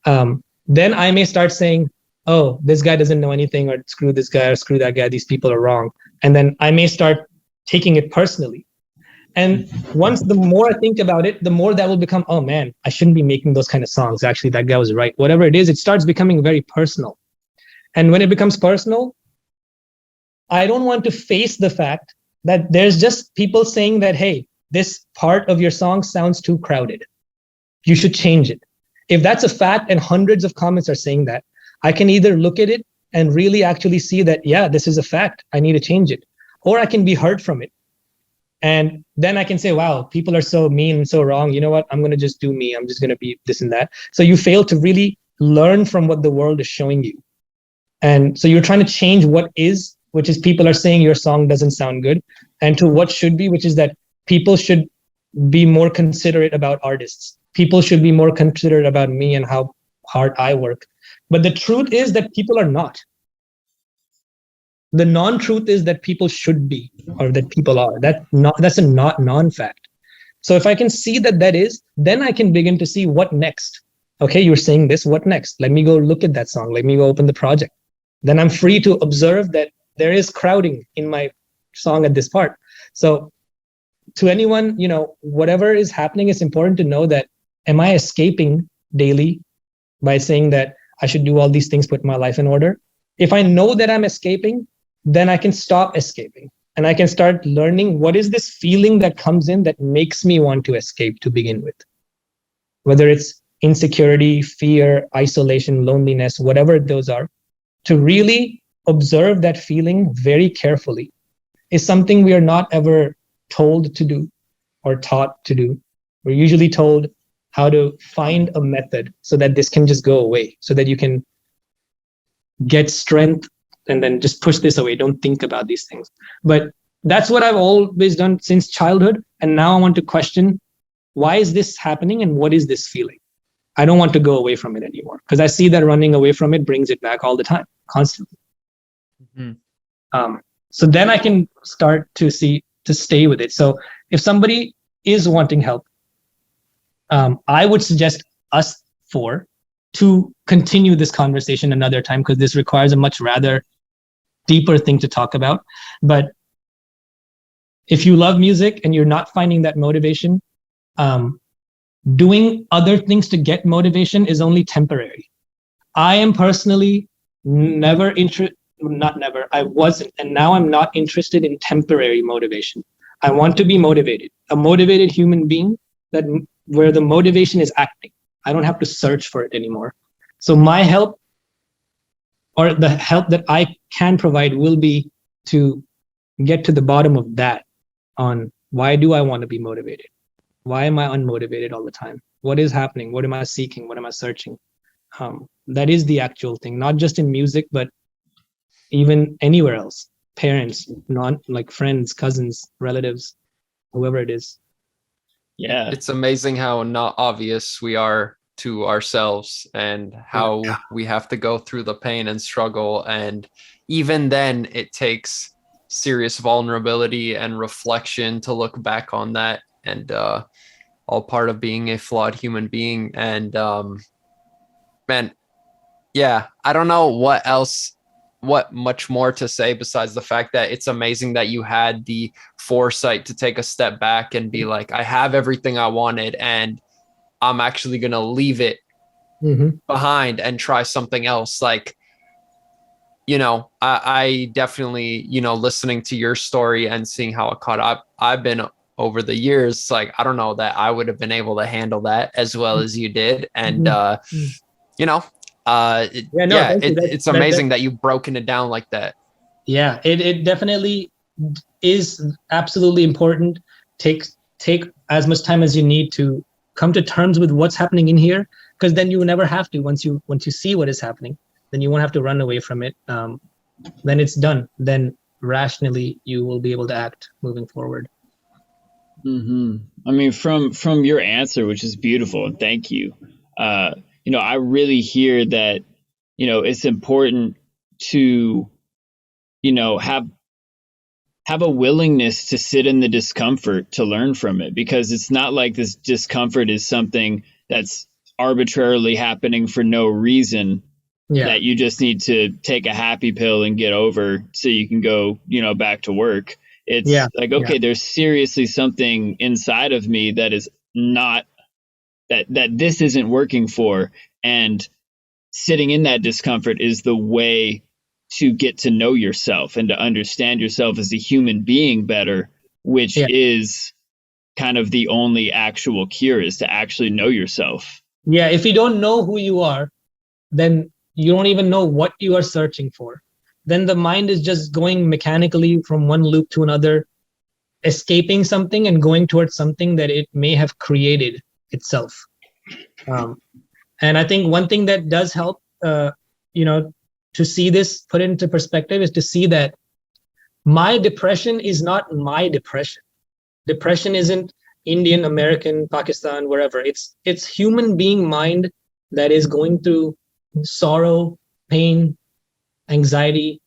Speaker 3: then I may start saying, oh, this guy doesn't know anything, or screw this guy, or screw that guy, these people are wrong. And then I may start taking it personally. And once the more I think about it, the more that will become, oh man, I shouldn't be making those kind of songs. Actually, that guy was right. Whatever it is, it starts becoming very personal. And when it becomes personal, I don't want to face the fact that there's just people saying that, hey, this part of your song sounds too crowded. You should change it. If that's a fact and hundreds of comments are saying that, I can either look at it and really actually see that, yeah, this is a fact, I need to change it. Or I can be hurt from it. And then I can say, wow, people are so mean and so wrong. You know what? I'm going to just do me. I'm just going to be this and that. So you fail to really learn from what the world is showing you. And so you're trying to change what is, which is people are saying your song doesn't sound good, and to what should be, which is that people should be more considerate about artists. People should be more considerate about me and how hard I work. But the truth is that people are not. The non-truth is that people should be, or that people are. That's a not non-fact. So if I can see that that is, then I can begin to see what next. Okay, you're saying this, what next? Let me go look at that song. Let me go open the project. Then I'm free to observe that there is crowding in my song at this part. So to anyone, whatever is happening, it's important to know that, am I escaping daily by saying that I should do all these things, put my life in order? If I know that I'm escaping, then I can stop escaping and I can start learning what is this feeling that comes in that makes me want to escape to begin with. Whether it's insecurity, fear, isolation, loneliness, whatever those are, to really observe that feeling very carefully is something we are not ever told to do or taught to do. We're usually told how to find a method so that this can just go away, so that you can get strength and then just push this away. Don't think about these things. But that's what I've always done since childhood. And now I want to question, why is this happening and what is this feeling? I don't want to go away from it anymore, because I see that running away from it brings it back all the time, constantly. Mm-hmm. So then I can start to stay with it. So if somebody is wanting help, I would suggest us four to continue this conversation another time, because this requires a much rather deeper thing to talk about. But if you love music and you're not finding that motivation, doing other things to get motivation is only temporary. I am personally I wasn't, and now I'm not interested in temporary motivation. I want to be motivated, a motivated human being where the motivation is acting. I don't have to search for it anymore. So my help, or the help that I can provide, will be to get to the bottom of that, on why do I want to be motivated? Why am I unmotivated all the time? What is happening? What am I seeking? What am I searching? That is the actual thing, not just in music, but even anywhere else. Parents, like friends, cousins, relatives, whoever it is.
Speaker 5: Yeah.
Speaker 2: It's amazing how not obvious we are to ourselves, and how we have to go through the pain and struggle. And even then it takes serious vulnerability and reflection to look back on that, and all part of being a flawed human being. And man, yeah, I don't know what much more to say besides the fact that it's amazing that you had the foresight to take a step back and be like, I have everything I wanted and I'm actually going to leave it behind and try something else. Like, I definitely, listening to your story and seeing how it caught up, I've been over the years, like, I don't know that I would have been able to handle that as well as you did. And, it's amazing that you've broken it down like that.
Speaker 3: Yeah, it definitely is absolutely important. Take as much time as you need to come to terms with what's happening in here, because then you will never have to. Once you see what is happening, then you won't have to run away from it. Then it's done. Then rationally you will be able to act moving forward.
Speaker 5: I mean, from your answer, which is beautiful, and thank you. I really hear that, it's important to, have a willingness to sit in the discomfort to learn from it, because it's not like this discomfort is something that's arbitrarily happening for no reason, that you just need to take a happy pill and get over so you can go, back to work. It's like, okay, there's seriously something inside of me that is not, that this isn't working for. And sitting in that discomfort is the way to get to know yourself and to understand yourself as a human being better, which is kind of the only actual cure, is to actually know yourself.
Speaker 3: Yeah, if you don't know who you are, then you don't even know what you are searching for. Then the mind is just going mechanically from one loop to another, escaping something and going towards something that it may have created itself. And I think one thing that does help, to see this put into perspective, is to see that my depression is not my depression. Depression isn't Indian, American, Pakistan, wherever. It's human being mind that is going through sorrow, pain, anxiety,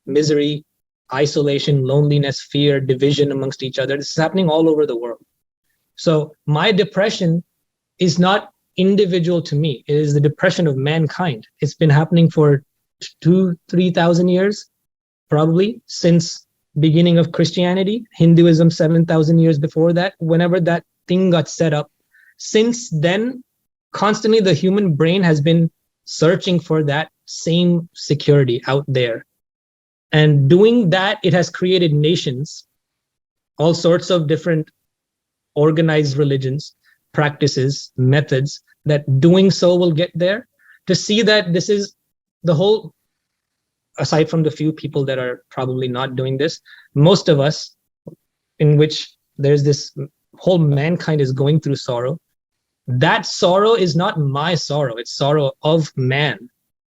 Speaker 3: misery, isolation, loneliness, fear, division amongst each other. This is happening all over the world. So my depression is not individual to me. It is the depression of mankind. It's been happening for 2,000-3,000 years, probably since beginning of Christianity, Hinduism 7,000 years before that, whenever that thing got set up. Since then, constantly the human brain has been searching for that same security out there. And doing that, it has created nations, all sorts of different organized religions, practices, methods, that doing so will get there. To see that this is the whole, aside from the few people that are probably not doing this, most of us, in which there's this whole mankind is going through sorrow. That sorrow is not my sorrow, it's sorrow of man.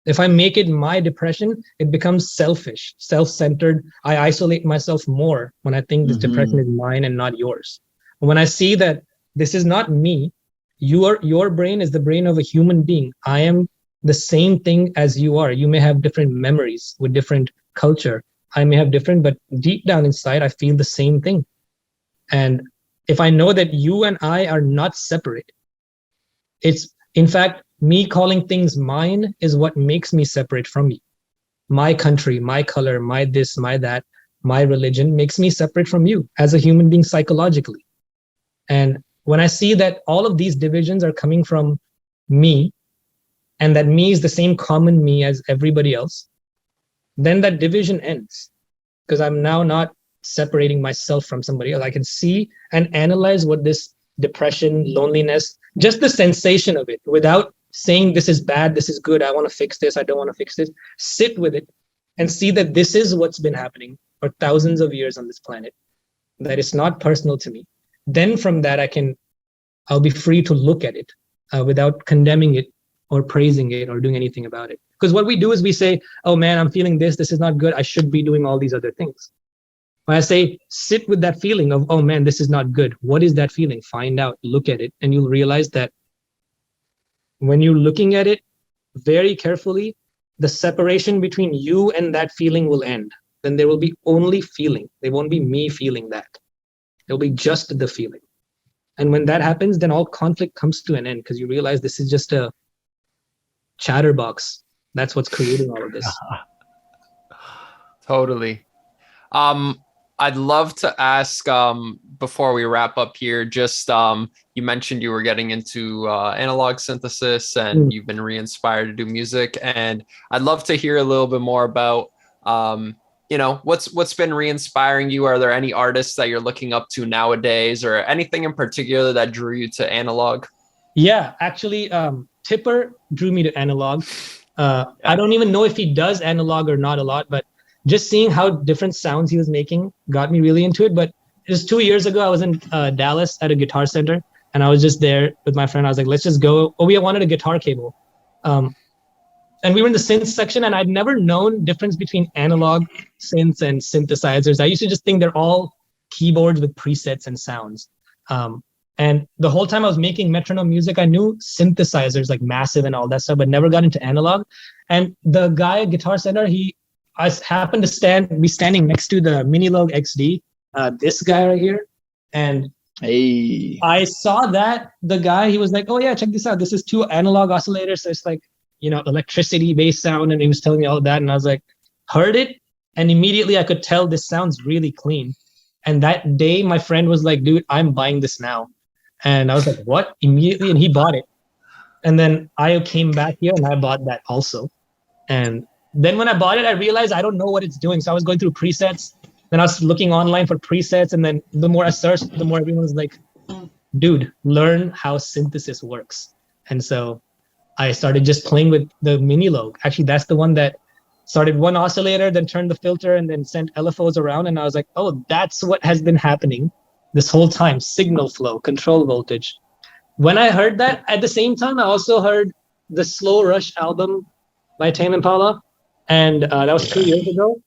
Speaker 3: If I make it my depression, it becomes selfish, self-centered. I isolate myself more when I think this depression is mine and not yours. When I see that this is not me, your brain is the brain of a human being. I am the same thing as you are. You may have different memories with different culture. I may have different, but deep down inside, I feel the same thing. And if I know that you and I are not separate, it's, in fact, me calling things mine is what makes me separate from you. My country, my color, my this, my that, my religion makes me separate from you as a human being psychologically. And when I see that all of these divisions are coming from me, and that me is the same common me as everybody else, then that division ends, because I'm now not separating myself from somebody else. I can see and analyze what this depression, loneliness, just the sensation of it, without saying this is bad, this is good, I want to fix this, I don't want to fix this. Sit with it and see that this is what's been happening for thousands of years on this planet, that it's not personal to me. Then from that, I'll be free to look at it without condemning it or praising it or doing anything about it. Because what we do is we say, oh man, I'm feeling this is not good, I should be doing all these other things. When I say sit with that feeling of, oh man, this is not good, what is that feeling? Find out, look at it, and you'll realize that when you're looking at it very carefully, the separation between you and that feeling will end. Then there will be only feeling. There won't be me feeling that. It'll be just the feeling. And when that happens, then all conflict comes to an end, because you realize this is just a chatterbox. That's what's creating all of this.
Speaker 2: Totally. I'd love to ask, before we wrap up here, just you mentioned you were getting into analog synthesis and you've been re-inspired to do music. And I'd love to hear a little bit more about, what's been re-inspiring you? Are there any artists that you're looking up to nowadays, or anything in particular that drew you to analog?
Speaker 3: Yeah, actually, Tipper drew me to analog. I don't even know if he does analog or not a lot, but just seeing how different sounds he was making got me really into it. But just 2 years ago, I was in Dallas at a guitar center, and I was just there with my friend. I was like, let's just go. Oh, we wanted a guitar cable. And we were in the synth section, and I'd never known difference between analog synths and synthesizers. I used to just think they're all keyboards with presets and sounds. And the whole time I was making MetroGnome music, I knew synthesizers like Massive and all that stuff, but never got into analog. And the guy at Guitar Center, he happened to be standing next to the Minilogue XD, this guy right here, and
Speaker 5: Hey.
Speaker 3: I saw that the guy, he was like, "Oh yeah, check this out. This is 2 analog oscillators. So it's like, electricity based sound." And he was telling me all that, and I was like, heard it, and immediately I could tell this sounds really clean. And that day, my friend was like, "Dude, I'm buying this now," and I was like, "What?" Immediately, and he bought it. And then I came back here and I bought that also. And then when I bought it, I realized I don't know what it's doing. So I was going through presets. Then I was looking online for presets. And then the more I searched, the more everyone was like, "Dude, learn how synthesis works." And so I started just playing with the Minilogue. Actually, that's the one that started one oscillator, then turned the filter, and then sent LFOs around. And I was like, oh, that's what has been happening this whole time. Signal flow, control voltage. When I heard that, at the same time, I also heard the Slow Rush album by Tame Impala. And that was 2 years ago.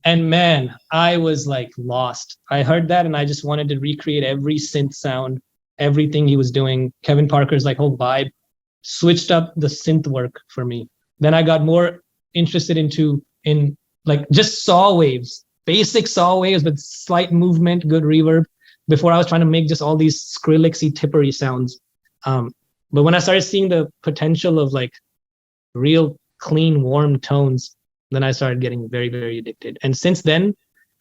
Speaker 3: And man, I was like lost. I heard that and I just wanted to recreate every synth sound, everything he was doing. Kevin Parker's like whole vibe switched up the synth work for me. Then I got more interested in like just saw waves, basic saw waves with slight movement, good reverb, before I was trying to make just all these Skrillexy tippery sounds. But when I started seeing the potential of like real clean, warm tones, then I started getting very, very addicted. And since then,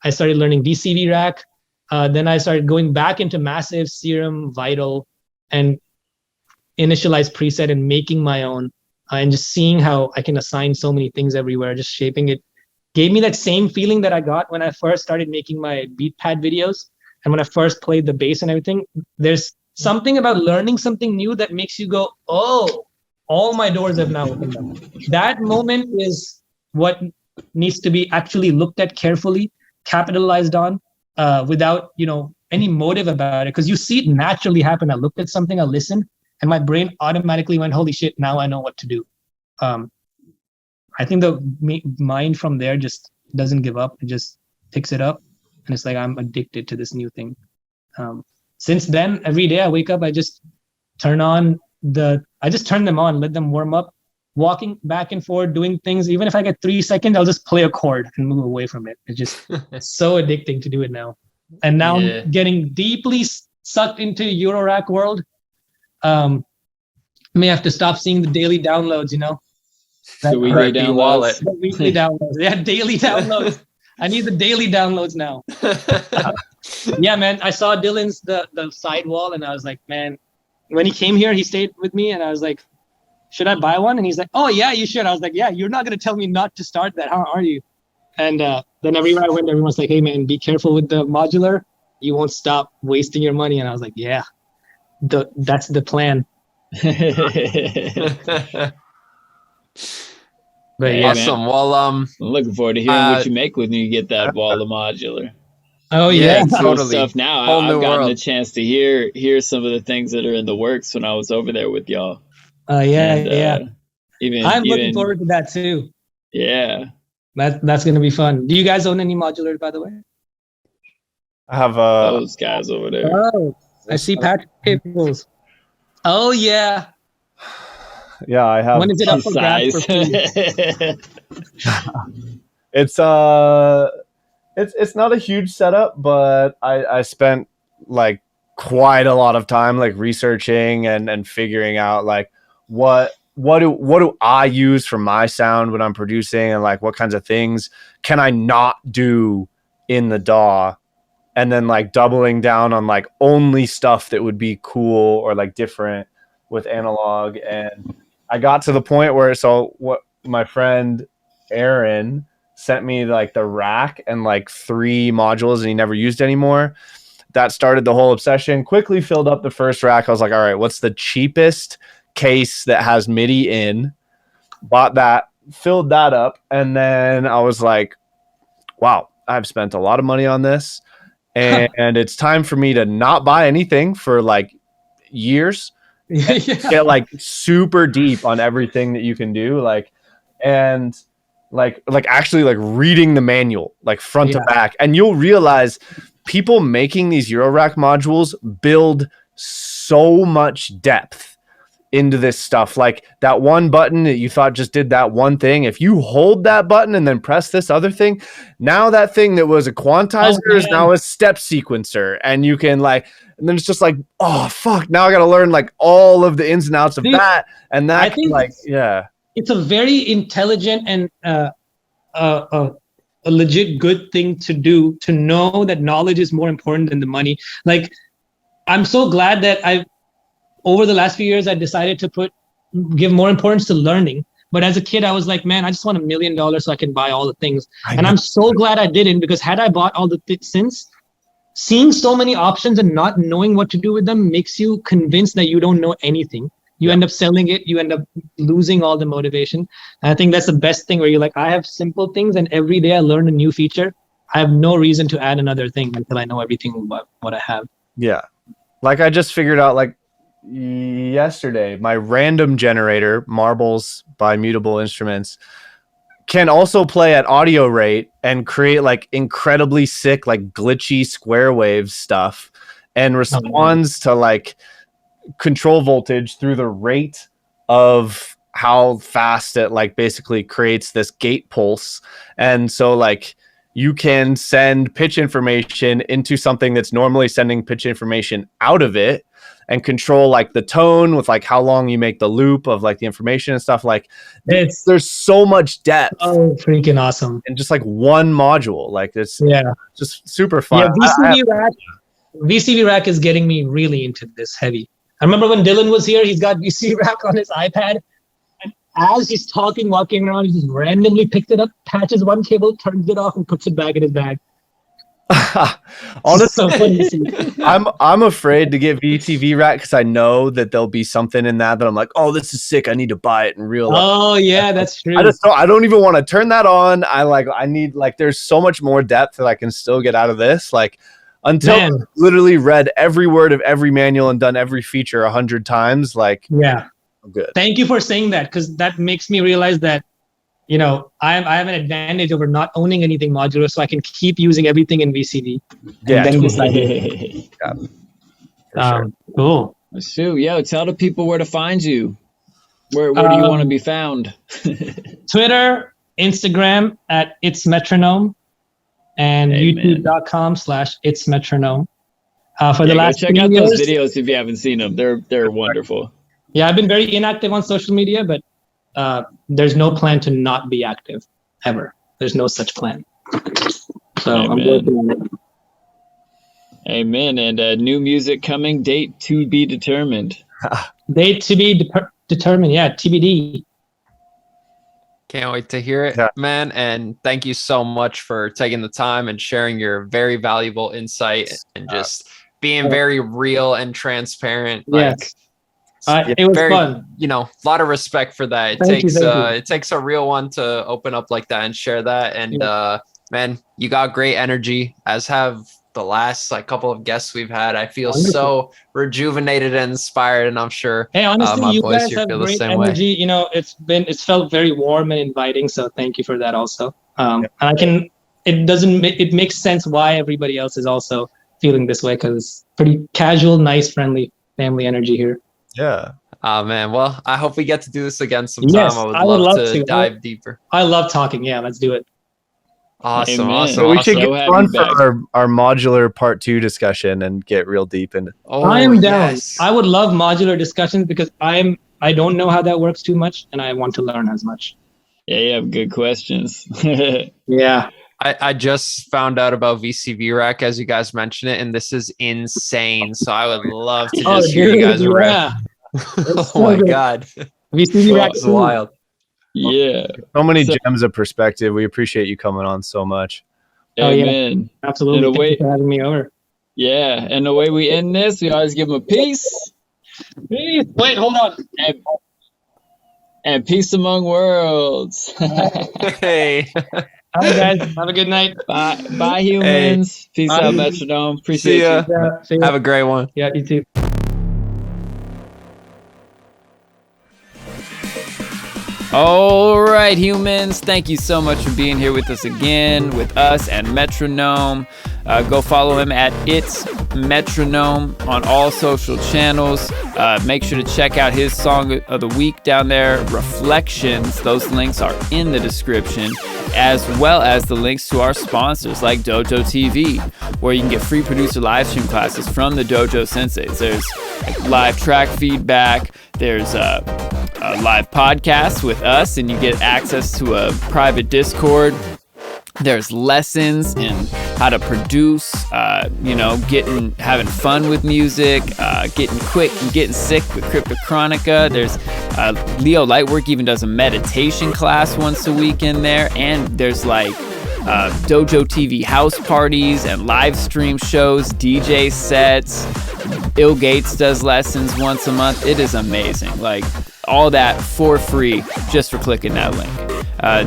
Speaker 3: I started learning DCV rack. Then I started going back into Massive, Serum, Vital, and initialize preset and making my own, and just seeing how I can assign so many things everywhere, just shaping it, gave me that same feeling that I got when I first started making my beat pad videos. And when I first played the bass and everything, there's something about learning something new that makes you go, oh, all my doors have now opened up. That moment is what needs to be actually looked at carefully, capitalized on, without any motive about it. Because you see it naturally happen. I looked at something, I listened, and my brain automatically went, holy shit, now I know what to do. I think the mind from there just doesn't give up. It just picks it up. And it's like, I'm addicted to this new thing. Since then, every day I wake up, I just turn them on, let them warm up, walking back and forth, doing things. Even if I get 3 seconds, I'll just play a chord and move away from it. It's just so addicting to do it now. And now I'm getting deeply sucked into Eurorack world. May have to stop seeing the daily downloads,
Speaker 5: The weekly downloads.
Speaker 2: Wallet.
Speaker 3: The weekly downloads. Yeah, daily downloads. I need the daily downloads now. Yeah, man. I saw Dylan's the sidewall, and I was like, man. When he came here, he stayed with me, and I was like, should I buy one? And he's like, oh yeah, you should. I was like, yeah, you're not gonna tell me not to start that, how are you? And then everywhere I went, everyone's like, hey man, be careful with the modular. You won't stop wasting your money. And I was like, yeah, that's the plan. But yeah,
Speaker 2: awesome.
Speaker 5: Man.
Speaker 2: Well,
Speaker 5: I'm looking forward to hearing what you make when you get that wall of modular.
Speaker 3: Oh yeah,
Speaker 2: totally.
Speaker 5: Stuff now. I've gotten a chance to hear some of the things that are in the works when I was over there with y'all.
Speaker 3: Yeah. I'm looking
Speaker 5: even,
Speaker 3: forward to that too.
Speaker 5: Yeah,
Speaker 3: that's gonna be fun. Do you guys own any modulars, by the way?
Speaker 4: I have
Speaker 5: those guys over there.
Speaker 3: Oh, I see Patrick cables. Oh yeah.
Speaker 4: Yeah, I have.
Speaker 3: When is it up for grabs for free?
Speaker 4: It's not a huge setup, but I spent like quite a lot of time like researching and figuring out like what do I use for my sound when I'm producing, and like what kinds of things can I not do in the DAW, and then like doubling down on like only stuff that would be cool or like different with analog. And I got to the point where what my friend Aaron sent me like the rack and like 3 modules and he never used anymore. That started the whole obsession. Quickly filled up the first rack. I was like, all right, what's the cheapest case that has MIDI in? Bought that, filled that up, and then I was like, wow, I've spent a lot of money on this, and it's time for me to not buy anything for like years. Get like super deep on everything that you can do, like actually like reading the manual like front to back, and you'll realize people making these Eurorack modules build so much depth into this stuff. Like that one button that you thought just did that one thing. If you hold that button and then press this other thing, now that thing that was a quantizer is now a step sequencer. And you can like, and then it's just like, oh fuck, now I got to learn like all of the ins and outs of that. And that, I think like, yeah,
Speaker 3: it's a very intelligent and a legit good thing to do, to know that knowledge is more important than the money. Like, I'm so glad that over the last few years, I decided to give more importance to learning. But as a kid, I was like, man, I just want $1 million so I can buy all the things. And I'm so glad I didn't, because had I bought all the things, seeing so many options and not knowing what to do with them makes you convinced that you don't know anything. You end up selling it. You end up losing all the motivation. And I think that's the best thing, where you're like, I have simple things and every day I learn a new feature. I have no reason to add another thing until I know everything about what I have.
Speaker 4: Yeah. Like I just figured out like yesterday, my random generator, Marbles by Mutable Instruments, can also play at audio rate and create like incredibly sick, like glitchy square wave stuff, and responds to like control voltage through the rate of how fast it like basically creates this gate pulse. And so like you can send pitch information into something that's normally sending pitch information out of it, and control like the tone with like how long you make the loop of like the information and stuff. Like there's so much depth.
Speaker 3: Oh, freaking awesome.
Speaker 4: And just like one module, like it's just super fun.
Speaker 3: Yeah, VCV Rack is getting me really into this heavy. I remember when Dylan was here, he's got VCV Rack on his iPad, and as he's talking, walking around, he just randomly picks it up, patches one cable, turns it off, and puts it back in his bag.
Speaker 4: Honestly, I'm afraid to get VCV Rack because I know that there'll be something in that I'm like, oh, this is sick, I need to buy it in real life.
Speaker 3: Oh yeah, that's true.
Speaker 4: I don't even want to turn that on. I need like, there's so much more depth that I can still get out of this. Like, until I've literally read every word of every manual and done every feature 100 times. Like,
Speaker 3: yeah,
Speaker 4: I'm good.
Speaker 3: Thank you for saying that, because that makes me realize that, you know, I have an advantage over not owning anything modular, so I can keep using everything in VCD.
Speaker 4: Yeah,
Speaker 3: and then
Speaker 4: sure.
Speaker 3: Cool.
Speaker 5: Shoot, yo, tell the people where to find you. Where do you want to be found?
Speaker 3: Twitter, Instagram at It's Metronome, and YouTube.com/It's Metronome. For the last
Speaker 5: check out those videos if you haven't seen them. They're wonderful.
Speaker 3: Yeah, I've been very inactive on social media, but there's no plan to not be active ever. There's no such plan. So I'm working on it.
Speaker 5: Amen. And new music coming, date to be determined.
Speaker 3: Date to be determined. Yeah, TBD.
Speaker 2: Can't wait to hear it, man. And thank you so much for taking the time and sharing your very valuable insight and just being very real and transparent.
Speaker 3: Yes. It was fun.
Speaker 2: You know, a lot of respect for that. It takes a real one to open up like that and share that. And man, you got great energy, as have the last like couple of guests we've had. I feel so rejuvenated and inspired, and I'm sure
Speaker 3: honestly,
Speaker 2: my
Speaker 3: you
Speaker 2: boys
Speaker 3: guys
Speaker 2: here
Speaker 3: have
Speaker 2: feel the
Speaker 3: great
Speaker 2: same
Speaker 3: energy.
Speaker 2: way.
Speaker 3: You know, it's felt very warm and inviting. So thank you for that also. And it makes sense why everybody else is also feeling this way, because it's pretty casual, nice, friendly family energy here.
Speaker 4: Yeah.
Speaker 2: Oh man, well, I hope we get to do this again sometime.
Speaker 3: Yes,
Speaker 2: I would love to dive deeper.
Speaker 3: I love talking. Yeah, let's do it.
Speaker 2: Awesome.
Speaker 4: So we should get on for our modular part 2 discussion and get real deep into.
Speaker 3: I am down. I would love modular discussions, because I don't know how that works too much, and I want to learn as much.
Speaker 5: Yeah, you have good questions.
Speaker 3: Yeah.
Speaker 2: I just found out about VCV Rack as you guys mentioned it, and this is insane. So I would love to just hear you guys rap. Oh my God.
Speaker 3: VCV Rack
Speaker 2: is wild.
Speaker 5: Yeah.
Speaker 4: So many gems of perspective. We appreciate you coming on so much.
Speaker 5: Amen.
Speaker 3: Yeah. Absolutely. Thank you for having me over.
Speaker 5: Yeah. And the way we end this, we always give them a peace.
Speaker 3: Peace. Wait, hold on.
Speaker 5: And peace among worlds.
Speaker 2: Hey.
Speaker 3: All right, guys. Have a good night.
Speaker 5: Bye, humans. Hey. Peace out, Metronome. Appreciate you.
Speaker 3: See ya.
Speaker 2: Have a great one.
Speaker 3: Yeah, you too.
Speaker 1: All right, humans, thank you so much for being here with us again, with us and MetroGnome. Go follow him at It's MetroGnome on all social channels. Make sure to check out his song of the week down there, Reflections. Those links are in the description, as well as the links to our sponsors like Dojo TV, where you can get free producer live stream classes from the Dojo Senseis. There's live track feedback, there's a live podcast with us, and you get access to a private Discord. There's lessons in how to produce, having fun with music, getting quick and getting sick with Cryptochronica. There's Leo Lightwork even does a meditation class once a week in there, and there's like Dojo TV house parties and live stream shows, DJ sets. Ill Gates does lessons once a month. It is amazing. Like, all that for free just for clicking that link.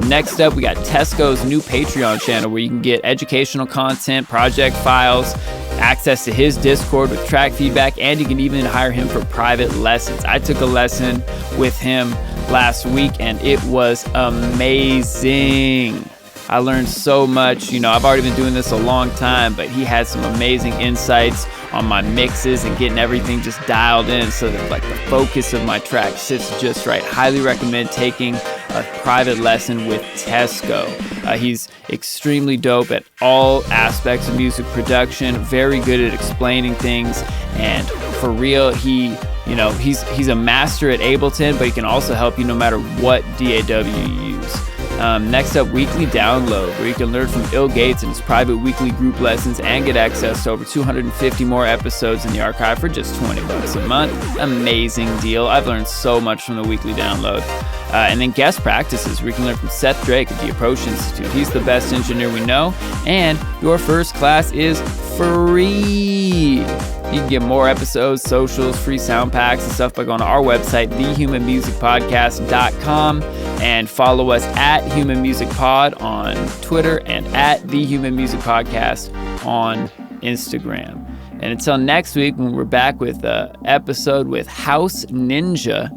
Speaker 1: Next up, we got Tesco's new Patreon channel where you can get educational content, project files, access to his Discord with track feedback, and you can even hire him for private lessons. I took a lesson with him last week and it was amazing. I learned so much. I've already been doing this a long time, but he had some amazing insights on my mixes and getting everything just dialed in so that like the focus of my track sits just right. Highly recommend taking a private lesson with Tesco. He's extremely dope at all aspects of music production, very good at explaining things, and for real, he's a master at Ableton, but he can also help you no matter what DAW you use. Next up, Weekly Download, where you can learn from Ill Gates and his private weekly group lessons and get access to over 250 more episodes in the archive for just $20 a month. Amazing deal. I've learned so much from the Weekly Download. And then Guest Practices, where you can learn from Seth Drake at the Approach Institute. He's the best engineer we know, and your first class is free. You can get more episodes, socials, free sound packs, and stuff by going to our website, thehumanmusicpodcast.com, and follow us at Human Music Pod on Twitter and at The Human Music Podcast on Instagram. And until next week, when we're back with an episode with House Ninja,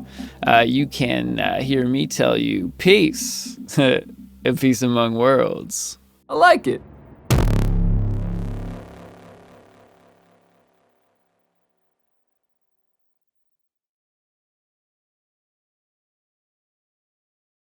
Speaker 1: you can hear me tell you peace and peace among worlds.
Speaker 2: I like it.